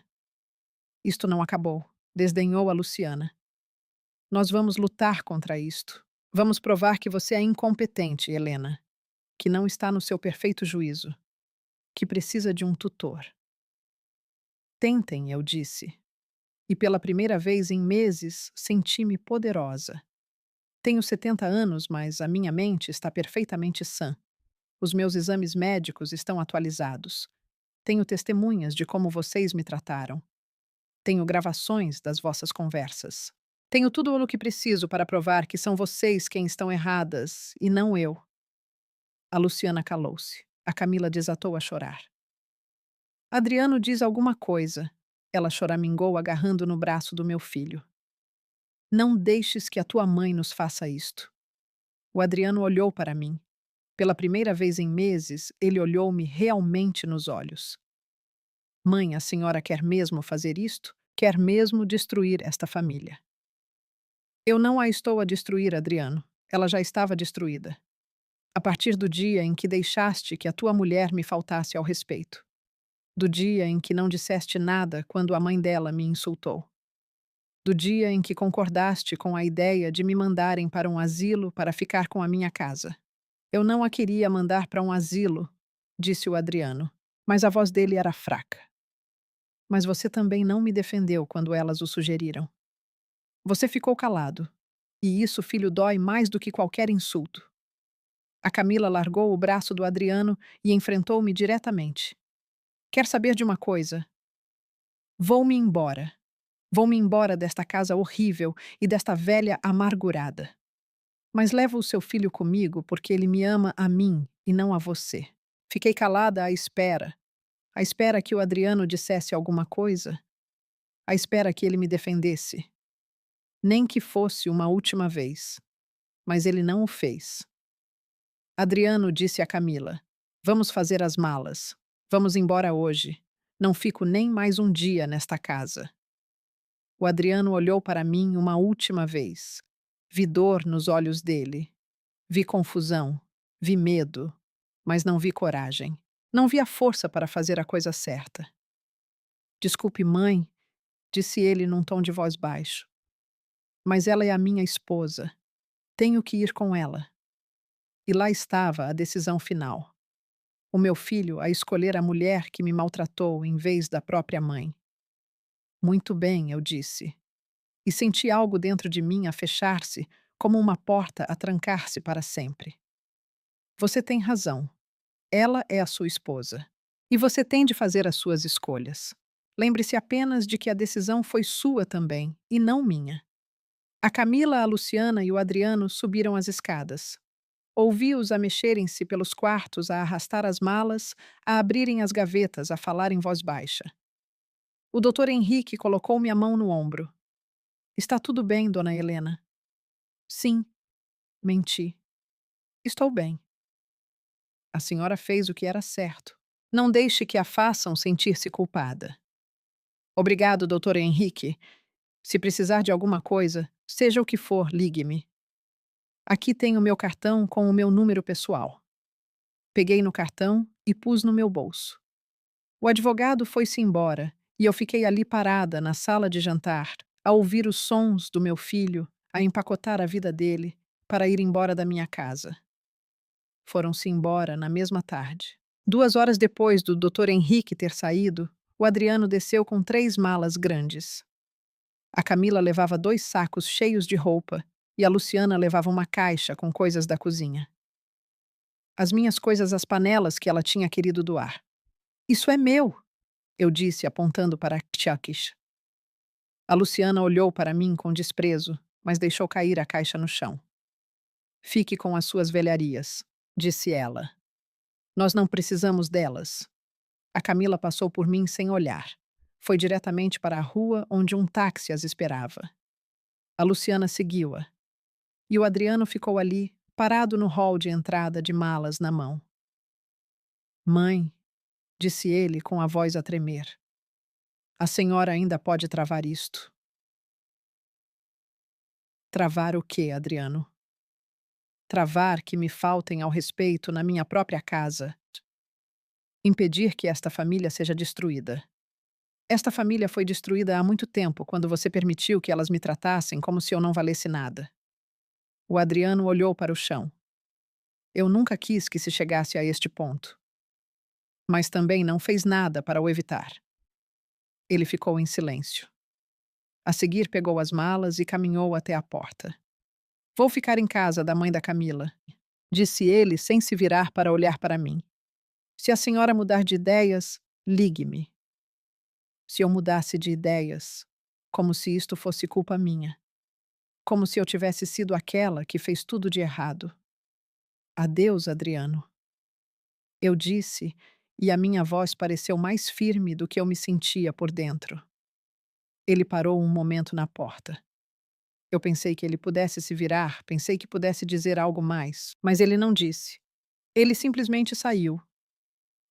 Isto não acabou, desdenhou a Luciana. Nós vamos lutar contra isto. Vamos provar que você é incompetente, Helena, que não está no seu perfeito juízo, que precisa de um tutor. Tentem, eu disse. E pela primeira vez em meses senti-me poderosa. Tenho 70 anos, mas a minha mente está perfeitamente sã. Os meus exames médicos estão atualizados. Tenho testemunhas de como vocês me trataram. Tenho gravações das vossas conversas. Tenho tudo o que preciso para provar que são vocês quem estão erradas e não eu. A Luciana calou-se. A Camila desatou a chorar. Adriano diz alguma coisa. Ela choramingou agarrando no braço do meu filho. Não deixes que a tua mãe nos faça isto. O Adriano olhou para mim. Pela primeira vez em meses, ele olhou-me realmente nos olhos. Mãe, a senhora quer mesmo fazer isto? Quer mesmo destruir esta família? Eu não a estou a destruir, Adriano. Ela já estava destruída. A partir do dia em que deixaste que a tua mulher me faltasse ao respeito. Do dia em que não disseste nada quando a mãe dela me insultou. Do dia em que concordaste com a ideia de me mandarem para um asilo para ficar com a minha casa. Eu não a queria mandar para um asilo, disse o Adriano, mas a voz dele era fraca. Mas você também não me defendeu quando elas o sugeriram. Você ficou calado. E isso, filho, dói mais do que qualquer insulto. A Camila largou o braço do Adriano e enfrentou-me diretamente. Quer saber de uma coisa? Vou-me embora. Vou-me embora desta casa horrível e desta velha amargurada. Mas leva o seu filho comigo porque ele me ama a mim e não a você. Fiquei calada à espera que o Adriano dissesse alguma coisa, à espera que ele me defendesse. Nem que fosse uma última vez. Mas ele não o fez. Adriano disse a Camila: Vamos fazer as malas. Vamos embora hoje. Não fico nem mais um dia nesta casa. O Adriano olhou para mim uma última vez. Vi dor nos olhos dele. Vi confusão. Vi medo. Mas não vi coragem. Não vi a força para fazer a coisa certa. Desculpe, mãe, disse ele num tom de voz baixo. Mas ela é a minha esposa. Tenho que ir com ela. E lá estava a decisão final. O meu filho a escolher a mulher que me maltratou em vez da própria mãe. Muito bem, eu disse. E senti algo dentro de mim a fechar-se, como uma porta a trancar-se para sempre. Você tem razão. Ela é a sua esposa. E você tem de fazer as suas escolhas. Lembre-se apenas de que a decisão foi sua também, e não minha. A Camila, a Luciana e o Adriano subiram as escadas. Ouvi-os a mexerem-se pelos quartos, a arrastar as malas, a abrirem as gavetas, a falar em voz baixa. O doutor Henrique colocou-me a mão no ombro. Está tudo bem, dona Helena? Sim, menti. Estou bem. A senhora fez o que era certo. Não deixe que a façam sentir-se culpada. Obrigado, doutor Henrique. Se precisar de alguma coisa, seja o que for, ligue-me. Aqui tem o meu cartão com o meu número pessoal. Peguei no cartão e pus no meu bolso. O advogado foi-se embora e eu fiquei ali parada na sala de jantar, a ouvir os sons do meu filho, a empacotar a vida dele para ir embora da minha casa. Foram-se embora na mesma tarde. 2 horas depois do Dr. Henrique ter saído, o Adriano desceu com 3 malas grandes. A Camila levava 2 sacos cheios de roupa e a Luciana levava uma caixa com coisas da cozinha. As minhas coisas, as panelas que ela tinha querido doar. Isso é meu, eu disse, apontando para Tchakish. A Luciana olhou para mim com desprezo, mas deixou cair a caixa no chão. Fique com as suas velharias, disse ela. Nós não precisamos delas. A Camila passou por mim sem olhar. Foi diretamente para a rua onde um táxi as esperava. A Luciana seguiu-a. E o Adriano ficou ali, parado no hall de entrada de malas na mão. Mãe, disse ele com a voz a tremer. A senhora ainda pode travar isto. Travar o quê, Adriano? Travar que me faltem ao respeito na minha própria casa. Impedir que esta família seja destruída. Esta família foi destruída há muito tempo, quando você permitiu que elas me tratassem como se eu não valesse nada. O Adriano olhou para o chão. Eu nunca quis que se chegasse a este ponto. Mas também não fez nada para o evitar. Ele ficou em silêncio. A seguir, pegou as malas e caminhou até a porta. Vou ficar em casa da mãe da Camila, disse ele sem se virar para olhar para mim. Se a senhora mudar de ideias, ligue-me. Se eu mudasse de ideias, como se isto fosse culpa minha. Como se eu tivesse sido aquela que fez tudo de errado. Adeus, Adriano. Eu disse, e a minha voz pareceu mais firme do que eu me sentia por dentro. Ele parou um momento na porta. Eu pensei que ele pudesse se virar, pensei que pudesse dizer algo mais, mas ele não disse. Ele simplesmente saiu.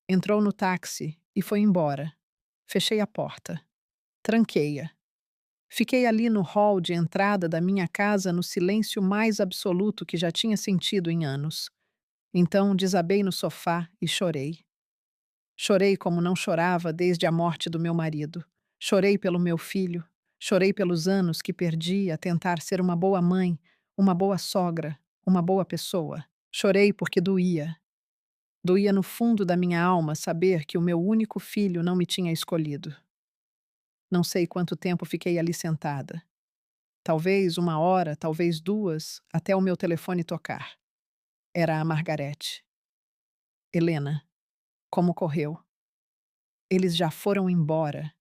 Entrou no táxi e foi embora. Fechei a porta. Tranquei-a. Fiquei ali no hall de entrada da minha casa no silêncio mais absoluto que já tinha sentido em anos. Então desabei no sofá e chorei. Chorei como não chorava desde a morte do meu marido. Chorei pelo meu filho. Chorei pelos anos que perdi a tentar ser uma boa mãe, uma boa sogra, uma boa pessoa. Chorei porque doía. Doía no fundo da minha alma saber que o meu único filho não me tinha escolhido. Não sei quanto tempo fiquei ali sentada. Talvez 1 hora, talvez 2, até o meu telefone tocar. Era a Margarete. Helena, como correu? Eles já foram embora,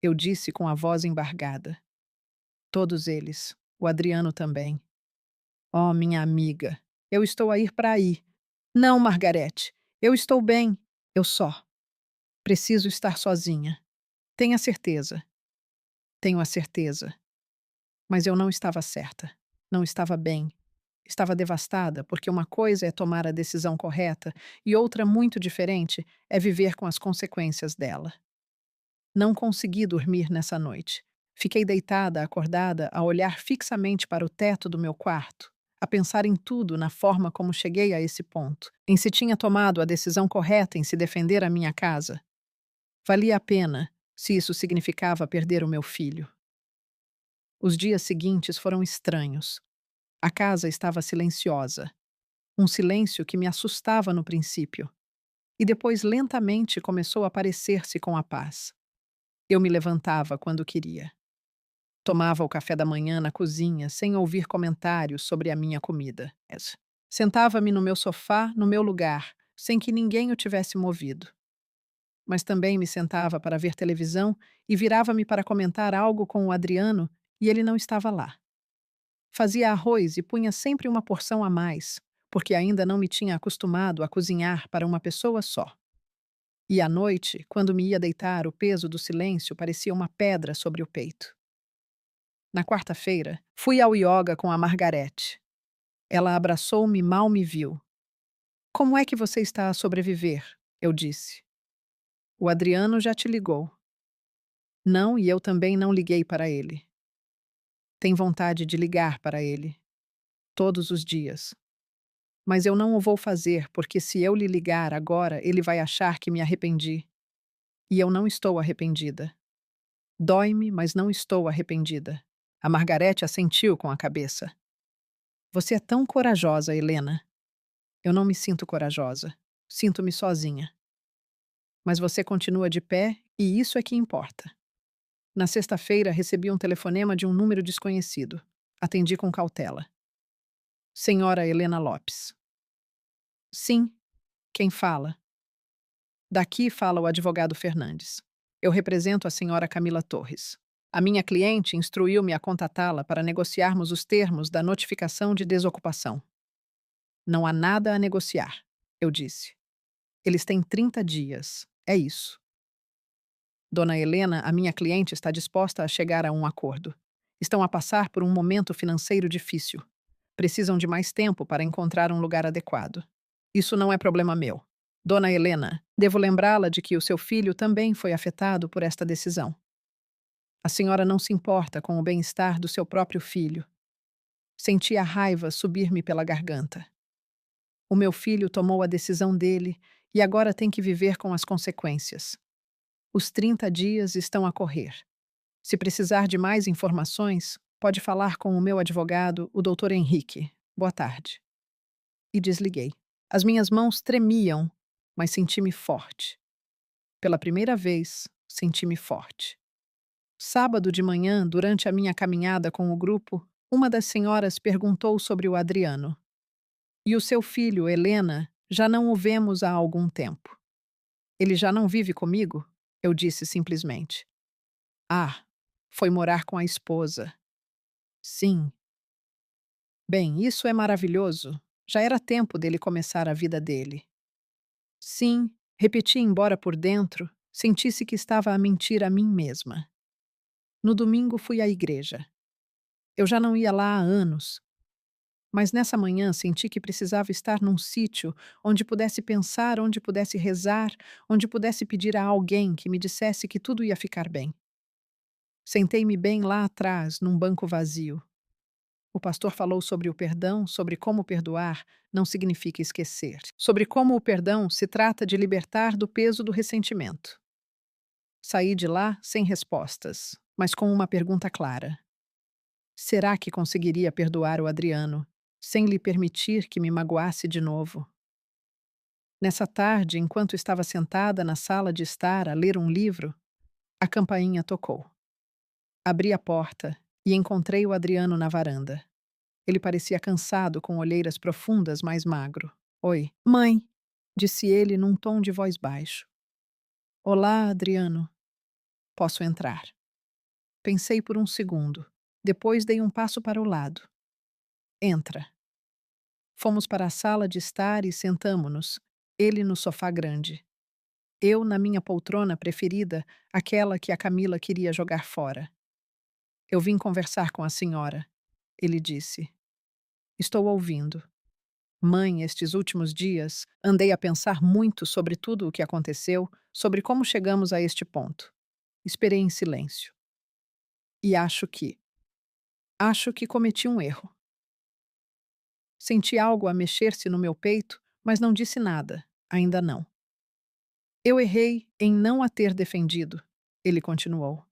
eu disse com a voz embargada. Todos eles, o Adriano também. Oh, minha amiga, eu estou a ir para aí. Não, Margarete, eu estou bem, eu só. Preciso estar sozinha. Tenha certeza. Tenho a certeza. Mas eu não estava certa. Não estava bem. Estava devastada, porque uma coisa é tomar a decisão correta e outra muito diferente é viver com as consequências dela. Não consegui dormir nessa noite. Fiquei deitada, acordada, a olhar fixamente para o teto do meu quarto, a pensar em tudo na forma como cheguei a esse ponto, em se tinha tomado a decisão correta em se defender a minha casa. Valia a pena, se isso significava perder o meu filho. Os dias seguintes foram estranhos. A casa estava silenciosa. Um silêncio que me assustava no princípio. E depois lentamente começou a parecer-se com a paz. Eu me levantava quando queria. Tomava o café da manhã na cozinha sem ouvir comentários sobre a minha comida. Sentava-me no meu sofá, no meu lugar, sem que ninguém o tivesse movido. Mas também me sentava para ver televisão e virava-me para comentar algo com o Adriano e ele não estava lá. Fazia arroz e punha sempre uma porção a mais, porque ainda não me tinha acostumado a cozinhar para uma pessoa só. E à noite, quando me ia deitar, o peso do silêncio parecia uma pedra sobre o peito. Na quarta-feira, fui ao yoga com a Margarete. Ela abraçou-me e mal me viu. Como é que você está a sobreviver? Eu disse. O Adriano já te ligou. Não, e eu também não liguei para ele. Tem vontade de ligar para ele, todos os dias. Mas eu não o vou fazer porque se eu lhe ligar agora, ele vai achar que me arrependi. E eu não estou arrependida. Dói-me, mas não estou arrependida. A Margarete assentiu com a cabeça. Você é tão corajosa, Helena. Eu não me sinto corajosa. Sinto-me sozinha. Mas você continua de pé e isso é que importa. Na sexta-feira, recebi um telefonema de um número desconhecido. Atendi com cautela. Senhora Helena Lopes. Sim, quem fala? Daqui fala o advogado Fernandes. Eu represento a senhora Camila Torres. A minha cliente instruiu-me a contatá-la para negociarmos os termos da notificação de desocupação. Não há nada a negociar, eu disse. Eles têm 30 dias. É isso. Dona Helena, a minha cliente está disposta a chegar a um acordo. Estão a passar por um momento financeiro difícil. Precisam de mais tempo para encontrar um lugar adequado. Isso não é problema meu. Dona Helena, devo lembrá-la de que o seu filho também foi afetado por esta decisão. A senhora não se importa com o bem-estar do seu próprio filho. Senti a raiva subir-me pela garganta. O meu filho tomou a decisão dele e agora tem que viver com as consequências. Os 30 dias estão a correr. Se precisar de mais informações, pode falar com o meu advogado, o Dr. Henrique. Boa tarde. E desliguei. As minhas mãos tremiam, mas senti-me forte. Pela primeira vez, senti-me forte. Sábado de manhã, durante a minha caminhada com o grupo, uma das senhoras perguntou sobre o Adriano. E o seu filho, Helena, já não o vemos há algum tempo. Ele já não vive comigo? Eu disse simplesmente. Ah, foi morar com a esposa. Sim. Bem, isso é maravilhoso. Já era tempo dele começar a vida dele. Sim, repeti, embora por dentro sentisse que estava a mentir a mim mesma. No domingo fui à igreja. Eu já não ia lá há anos, mas nessa manhã senti que precisava estar num sítio onde pudesse pensar, onde pudesse rezar, onde pudesse pedir a alguém que me dissesse que tudo ia ficar bem. Sentei-me bem lá atrás, num banco vazio. O pastor falou sobre o perdão, sobre como perdoar não significa esquecer, sobre como o perdão se trata de libertar do peso do ressentimento. Saí de lá sem respostas, mas com uma pergunta clara. Será que conseguiria perdoar o Adriano, sem lhe permitir que me magoasse de novo? Nessa tarde, enquanto estava sentada na sala de estar a ler um livro, a campainha tocou. Abri a porta e encontrei o Adriano na varanda. Ele parecia cansado, com olheiras profundas, mais magro. Oi, mãe, disse ele num tom de voz baixo. Olá, Adriano. Posso entrar? Pensei por um segundo. Depois dei um passo para o lado. Entra. Fomos para a sala de estar e sentamo-nos, ele no sofá grande. Eu na minha poltrona preferida, aquela que a Camila queria jogar fora. Eu vim conversar com a senhora, ele disse. Estou ouvindo. Mãe, estes últimos dias, andei a pensar muito sobre tudo o que aconteceu, sobre como chegamos a este ponto. Esperei em silêncio. E acho que cometi um erro. Senti algo a mexer-se no meu peito, mas não disse nada, ainda não. Eu errei em não a ter defendido, ele continuou.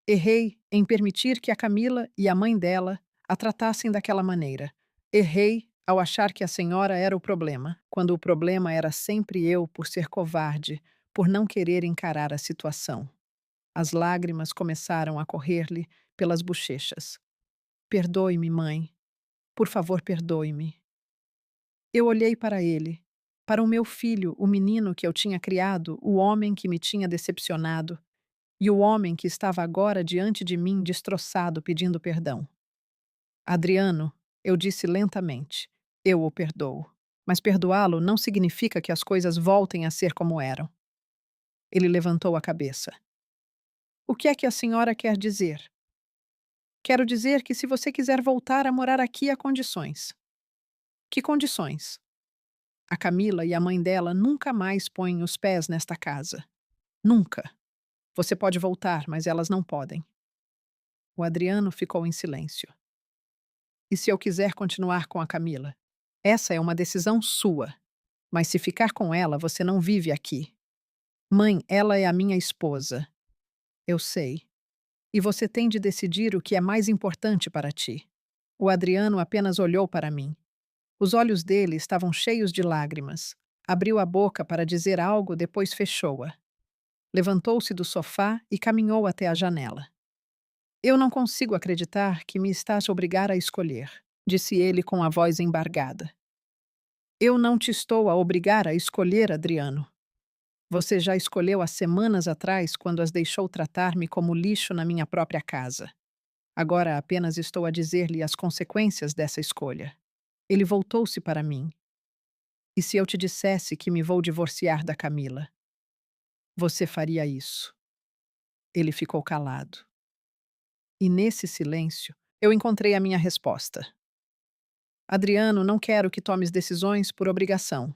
Errei em permitir que a Camila e a mãe dela a tratassem daquela maneira. Errei ao achar que a senhora era o problema, quando o problema era sempre eu por ser covarde, por não querer encarar a situação. As lágrimas começaram a correr-lhe pelas bochechas. Perdoe-me, mãe. Por favor, perdoe-me. Eu olhei para ele, para o meu filho, o menino que eu tinha criado, o homem que me tinha decepcionado, e o homem que estava agora diante de mim destroçado pedindo perdão. Adriano, eu disse lentamente, Eu o perdoo. Mas perdoá-lo não significa que as coisas voltem a ser como eram. Ele levantou a cabeça. O que é que a senhora quer dizer? Quero dizer que se você quiser voltar a morar aqui há condições. Que condições? A Camila e a mãe dela nunca mais põem os pés nesta casa. Nunca. Você pode voltar, mas elas não podem. O Adriano ficou em silêncio. E se eu quiser continuar com a Camila? Essa é uma decisão sua. Mas se ficar com ela, você não vive aqui. Mãe, ela é a minha esposa. Eu sei. E você tem de decidir o que é mais importante para ti. O Adriano apenas olhou para mim. Os olhos dele estavam cheios de lágrimas. Abriu a boca para dizer algo, depois fechou-a. Levantou-se do sofá e caminhou até a janela. Eu não consigo acreditar que me estás a obrigar a escolher, disse ele com a voz embargada. Eu não te estou a obrigar a escolher, Adriano. Você já escolheu há semanas atrás, quando as deixou tratar-me como lixo na minha própria casa. Agora apenas estou a dizer-lhe as consequências dessa escolha. Ele voltou-se para mim. E se eu te dissesse que me vou divorciar da Camila? Você faria isso? Ele ficou calado. E nesse silêncio, eu encontrei a minha resposta. Adriano, não quero que tomes decisões por obrigação.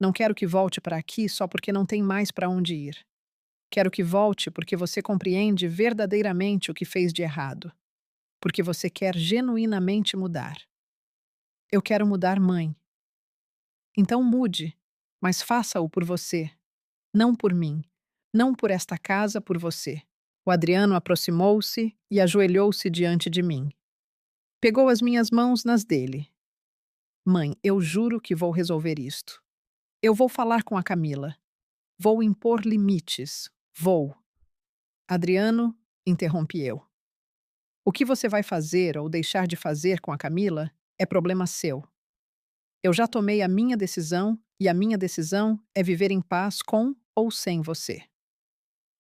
Não quero que volte para aqui só porque não tem mais para onde ir. Quero que volte porque você compreende verdadeiramente o que fez de errado. Porque você quer genuinamente mudar. Eu quero mudar, mãe. Então mude, mas faça-o por você, não por mim, não por esta casa, por você. O Adriano aproximou-se e ajoelhou-se diante de mim. Pegou as minhas mãos nas dele. Mãe, eu juro que vou resolver isto. Eu vou falar com a Camila. Vou impor limites. Vou. Adriano, interrompi eu. O que você vai fazer ou deixar de fazer com a Camila é problema seu. Eu já tomei a minha decisão e a minha decisão é viver em paz com ou sem você.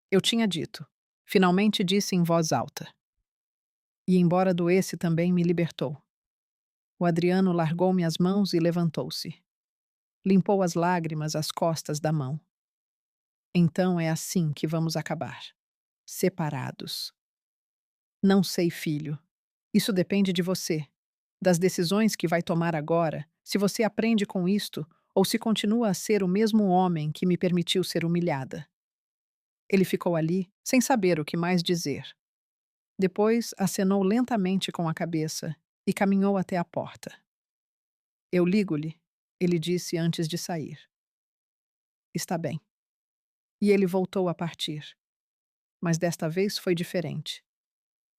Eu tinha dito. Finalmente disse em voz alta. E embora doesse também me libertou. O Adriano largou-me as mãos e levantou-se. Limpou as lágrimas às costas da mão. Então é assim que vamos acabar. Separados. Não sei, filho. Isso depende de você. Das decisões que vai tomar agora, se você aprende com isto ou se continua a ser o mesmo homem que me permitiu ser humilhada. Ele ficou ali, sem saber o que mais dizer. Depois acenou lentamente com a cabeça e caminhou até a porta. Eu ligo-lhe, ele disse antes de sair. Está bem. E ele voltou a partir. Mas desta vez foi diferente.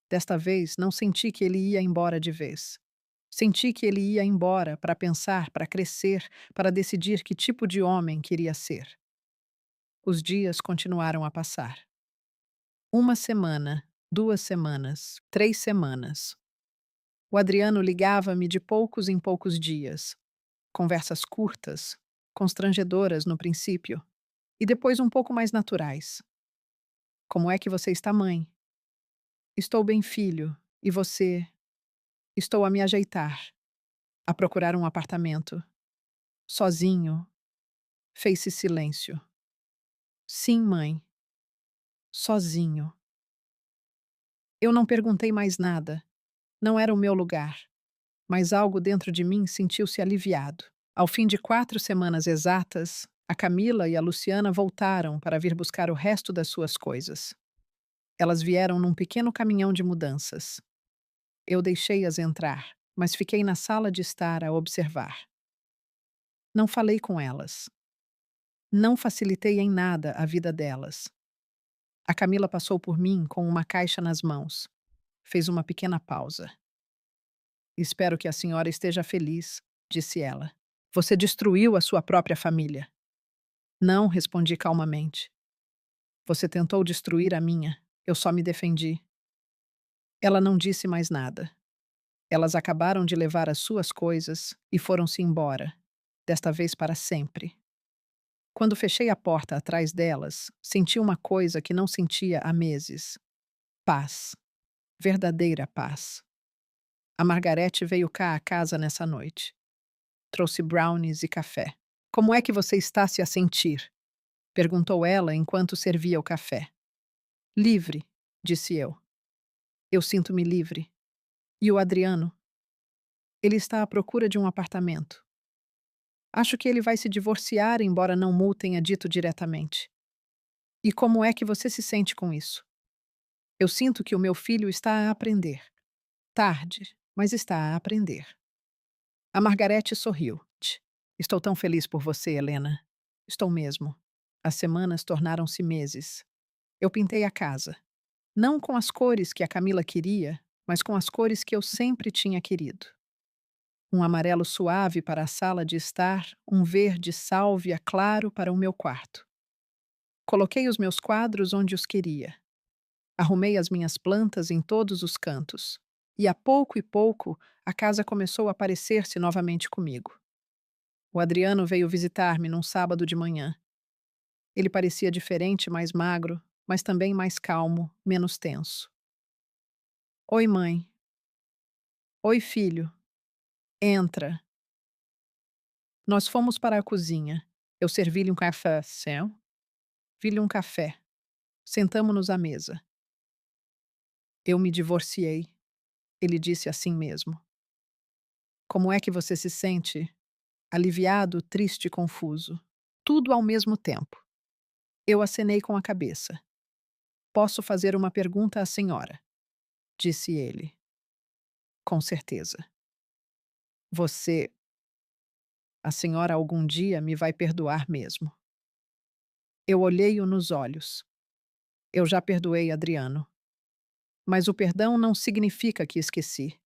Desta vez não senti que ele ia embora de vez. Senti que ele ia embora para pensar, para crescer, para decidir que tipo de homem queria ser. Os dias continuaram a passar. Uma semana, 2 semanas, 3 semanas. O Adriano ligava-me de poucos em poucos dias. Conversas curtas, constrangedoras no princípio, e depois um pouco mais naturais. Como é que você está, mãe? Estou bem, filho. E você? Estou a me ajeitar, a procurar um apartamento. Sozinho. Fez-se silêncio. Sim, mãe. Sozinho. Eu não perguntei mais nada. Não era o meu lugar. Mas algo dentro de mim sentiu-se aliviado. Ao fim de 4 semanas exatas, a Camila e a Luciana voltaram para vir buscar o resto das suas coisas. Elas vieram num pequeno caminhão de mudanças. Eu deixei-as entrar, mas fiquei na sala de estar a observar. Não falei com elas. Não facilitei em nada a vida delas. A Camila passou por mim com uma caixa nas mãos. Fez uma pequena pausa. Espero que a senhora esteja feliz, disse ela. Você destruiu a sua própria família. Não, respondi calmamente. Você tentou destruir a minha. Eu só me defendi. Ela não disse mais nada. Elas acabaram de levar as suas coisas e foram-se embora, desta vez para sempre. Quando fechei a porta atrás delas, senti uma coisa que não sentia há meses. Paz. Verdadeira paz. A Margarete veio cá à casa nessa noite. trouxe brownies e café. Como é que você está se a sentir? Perguntou ela enquanto servia o café. Livre, disse eu. Eu sinto-me livre. E o Adriano? Ele está à procura de um apartamento. Acho que ele vai se divorciar, embora não Mu tenha dito diretamente. E como é que você se sente com isso? Eu sinto que o meu filho está a aprender. Tarde, mas está a aprender. A Margarete sorriu. Estou tão feliz por você, Helena. Estou mesmo. As semanas tornaram-se meses. Eu pintei a casa. Não com as cores que a Camila queria, mas com as cores que eu sempre tinha querido. Um amarelo suave para a sala de estar, um verde sálvia claro para o meu quarto. Coloquei os meus quadros onde os queria. Arrumei as minhas plantas em todos os cantos. E a pouco e pouco, a casa começou a parecer-se novamente comigo. O Adriano veio visitar-me num sábado de manhã. Ele parecia diferente, mais magro, mas também mais calmo, menos tenso. Oi, mãe. Oi, filho. Entra. Nós fomos para a cozinha. Eu servi-lhe um café, Sam. Vi-lhe um café. Sentamo-nos à mesa. Eu me divorciei. Ele disse assim mesmo. Como é que você se sente? Aliviado, triste e confuso. Tudo ao mesmo tempo. Eu acenei com a cabeça. Posso fazer uma pergunta à senhora? Disse ele. Com certeza. Você. A senhora algum dia me vai perdoar mesmo. Eu olhei-o nos olhos. Eu já perdoei Adriano. Mas o perdão não significa que esqueci.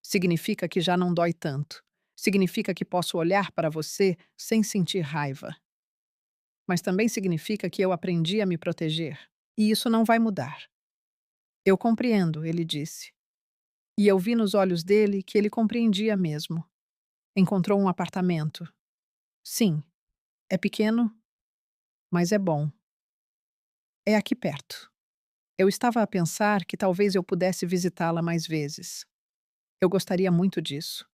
Significa que já não dói tanto. Significa que posso olhar para você sem sentir raiva. Mas também significa que eu aprendi a me proteger. E isso não vai mudar. Eu compreendo, ele disse. E eu vi nos olhos dele que ele compreendia mesmo. Encontrou um apartamento. Sim, é pequeno, mas é bom. É aqui perto. Eu estava a pensar que talvez eu pudesse visitá-la mais vezes. Eu gostaria muito disso.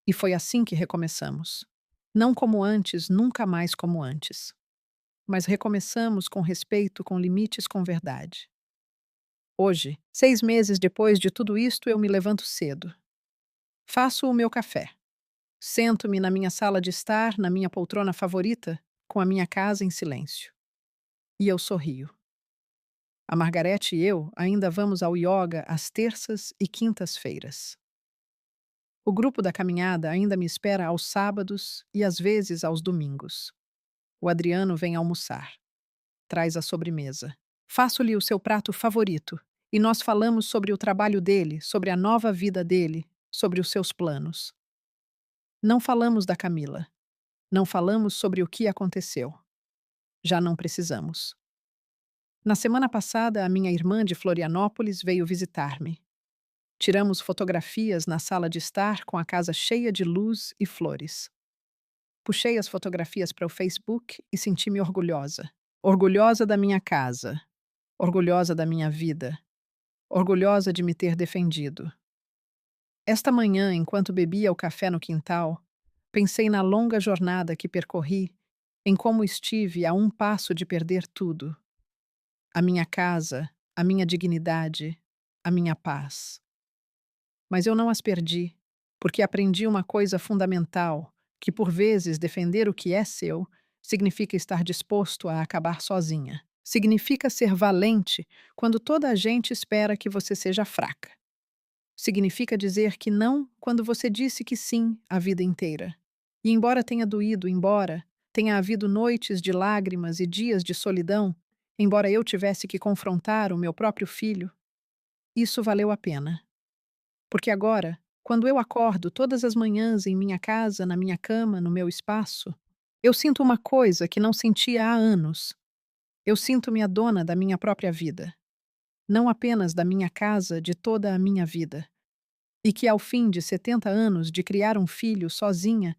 E foi assim que recomeçamos. Não como antes, nunca mais como antes. Mas recomeçamos com respeito, com limites, com verdade. Hoje, 6 meses depois de tudo isto, eu me levanto cedo. Faço o meu café. Sento-me na minha sala de estar, na minha poltrona favorita, com a minha casa em silêncio. E eu sorrio. A Margarete e eu ainda vamos ao yoga às terças e quintas-feiras. O grupo da caminhada ainda me espera aos sábados e às vezes aos domingos. O Adriano vem almoçar. Traz a sobremesa. Faço-lhe o seu prato favorito e nós falamos sobre o trabalho dele, sobre a nova vida dele, sobre os seus planos. Não falamos da Camila. Não falamos sobre o que aconteceu. Já não precisamos. Na semana passada, a minha irmã de Florianópolis veio visitar-me. Tiramos fotografias na sala de estar com a casa cheia de luz e flores. Puxei as fotografias para o Facebook e senti-me orgulhosa. Orgulhosa da minha casa. Orgulhosa da minha vida. Orgulhosa de me ter defendido. Esta manhã, enquanto bebia o café no quintal, pensei na longa jornada que percorri, em como estive a um passo de perder tudo. A minha casa, a minha dignidade, a minha paz. Mas eu não as perdi, porque aprendi uma coisa fundamental, que por vezes defender o que é seu significa estar disposto a acabar sozinha. Significa ser valente quando toda a gente espera que você seja fraca. Significa dizer que não quando você disse que sim a vida inteira. E embora tenha doído, embora tenha havido noites de lágrimas e dias de solidão, embora eu tivesse que confrontar o meu próprio filho, isso valeu a pena. Porque agora, quando eu acordo todas as manhãs em minha casa, na minha cama, no meu espaço, eu sinto uma coisa que não sentia há anos. Eu sinto-me a dona da minha própria vida. Não apenas da minha casa, de toda a minha vida. E que ao fim de 70 anos de criar um filho sozinha,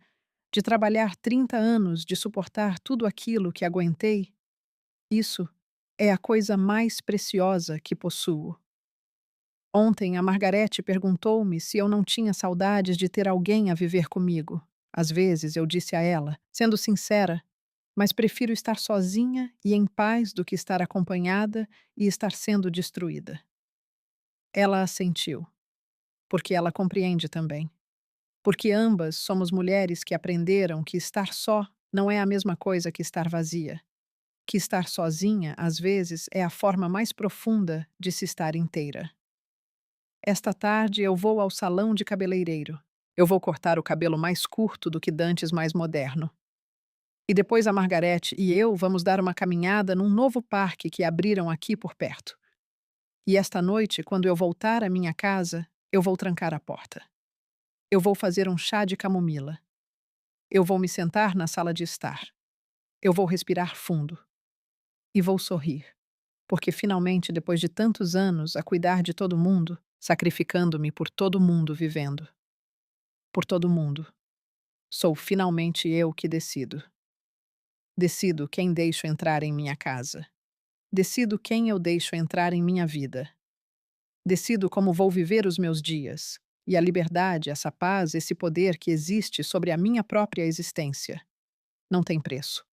de trabalhar 30 anos, de suportar tudo aquilo que aguentei, isso é a coisa mais preciosa que possuo. Ontem a Margarete perguntou-me se eu não tinha saudades de ter alguém a viver comigo. Às vezes eu disse a ela, sendo sincera, mas prefiro estar sozinha e em paz do que estar acompanhada e estar sendo destruída. Ela assentiu, porque ela compreende também. Porque ambas somos mulheres que aprenderam que estar só não é a mesma coisa que estar vazia. Que estar sozinha, às vezes, é a forma mais profunda de se estar inteira. Esta tarde eu vou ao salão de cabeleireiro. Eu vou cortar o cabelo mais curto do que dantes mais moderno. E depois a Margarete e eu vamos dar uma caminhada num novo parque que abriram aqui por perto. E esta noite, quando eu voltar à minha casa, eu vou trancar a porta. Eu vou fazer um chá de camomila. Eu vou me sentar na sala de estar. Eu vou respirar fundo. E vou sorrir. Porque finalmente, depois de tantos anos a cuidar de todo mundo, sacrificando-me por todo mundo vivendo. Por todo mundo. Sou finalmente eu que decido. Decido quem deixo entrar em minha casa. Decido quem eu deixo entrar em minha vida. Decido como vou viver os meus dias. E a liberdade, essa paz, esse poder que existe sobre a minha própria existência. Não tem preço.